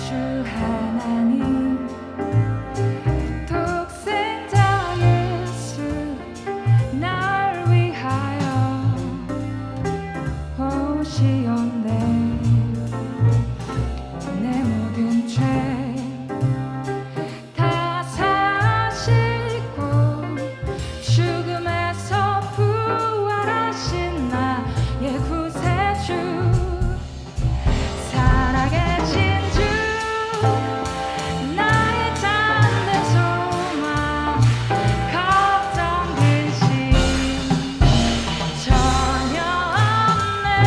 주 하나님 독생자 예수 날 위하여 오시었네. 내 모든 죄 다 사시고 죽음에서 부활하신 나의 구세주, 살아계신 주, 나의 잠든 소망, 걱정 근심 전혀 없네.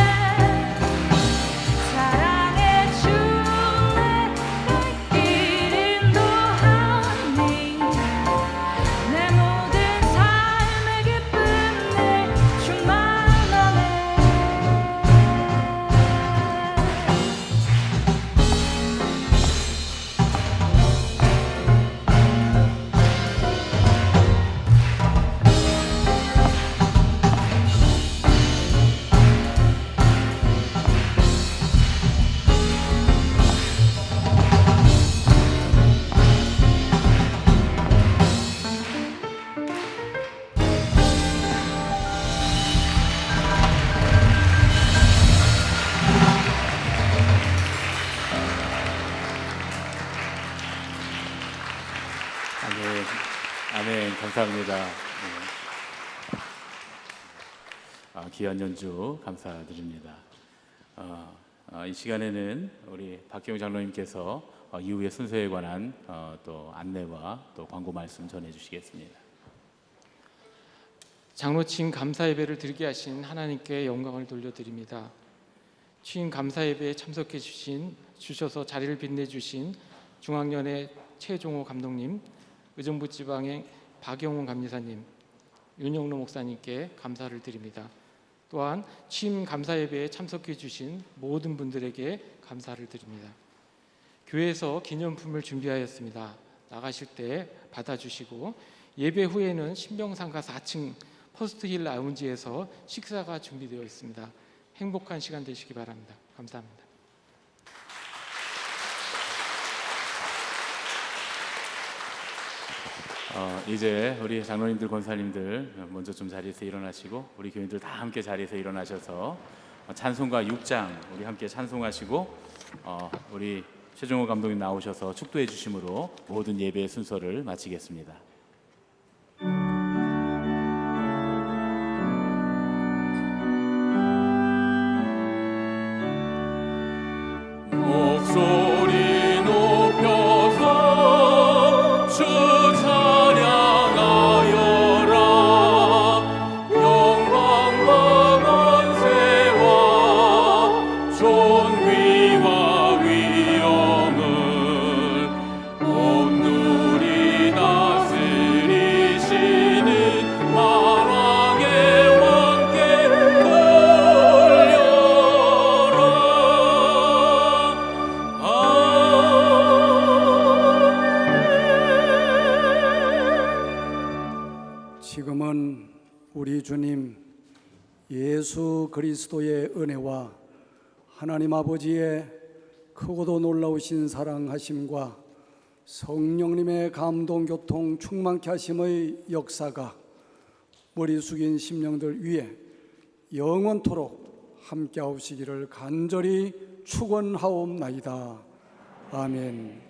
감사합니다. 귀한 연주 감사드립니다. 이 시간에는 우리 박경 장로님께서 이후의 순서에 관한 또 안내와 또 광고 말씀 전해주시겠습니다. 장로침 감사 예배를 드리게 하신 하나님께 영광을 돌려드립니다. 취임 감사 예배에 참석해 주셔서 자리를 빛내주신 중앙연의 최종호 감독님, 의정부 지방의 박영훈 감리사님, 윤영로 목사님께 감사를 드립니다. 또한 취임 감사 예배에 참석해 주신 모든 분들에게 감사를 드립니다. 교회에서 기념품을 준비하였습니다. 나가실 때 받아주시고, 예배 후에는 신병상가 4층 퍼스트힐 라운지에서 식사가 준비되어 있습니다. 행복한 시간 되시기 바랍니다. 감사합니다. 이제 우리 장로님들, 권사님들 먼저 좀 자리에서 일어나시고, 우리 교인들 다 함께 자리에서 일어나셔서 찬송가 6장 우리 함께 찬송하시고, 우리 최종호 감독님 나오셔서 축도해 주심으로 모든 예배의 순서를 마치겠습니다. 목소리 높여서 주 찬양하여라. 영광과 권세와 존귀와 위엄을 온누리 다스리시는 만왕의 왕께 지금은 우리 주님 예수 그리스도의 은혜와 하나님 아버지의 크고도 놀라우신 사랑하심과 성령님의 감동 교통 충만케 하심의 역사가 머리 숙인 심령들 위에 영원토록 함께하시기를 간절히 축원하옵나이다. 아멘.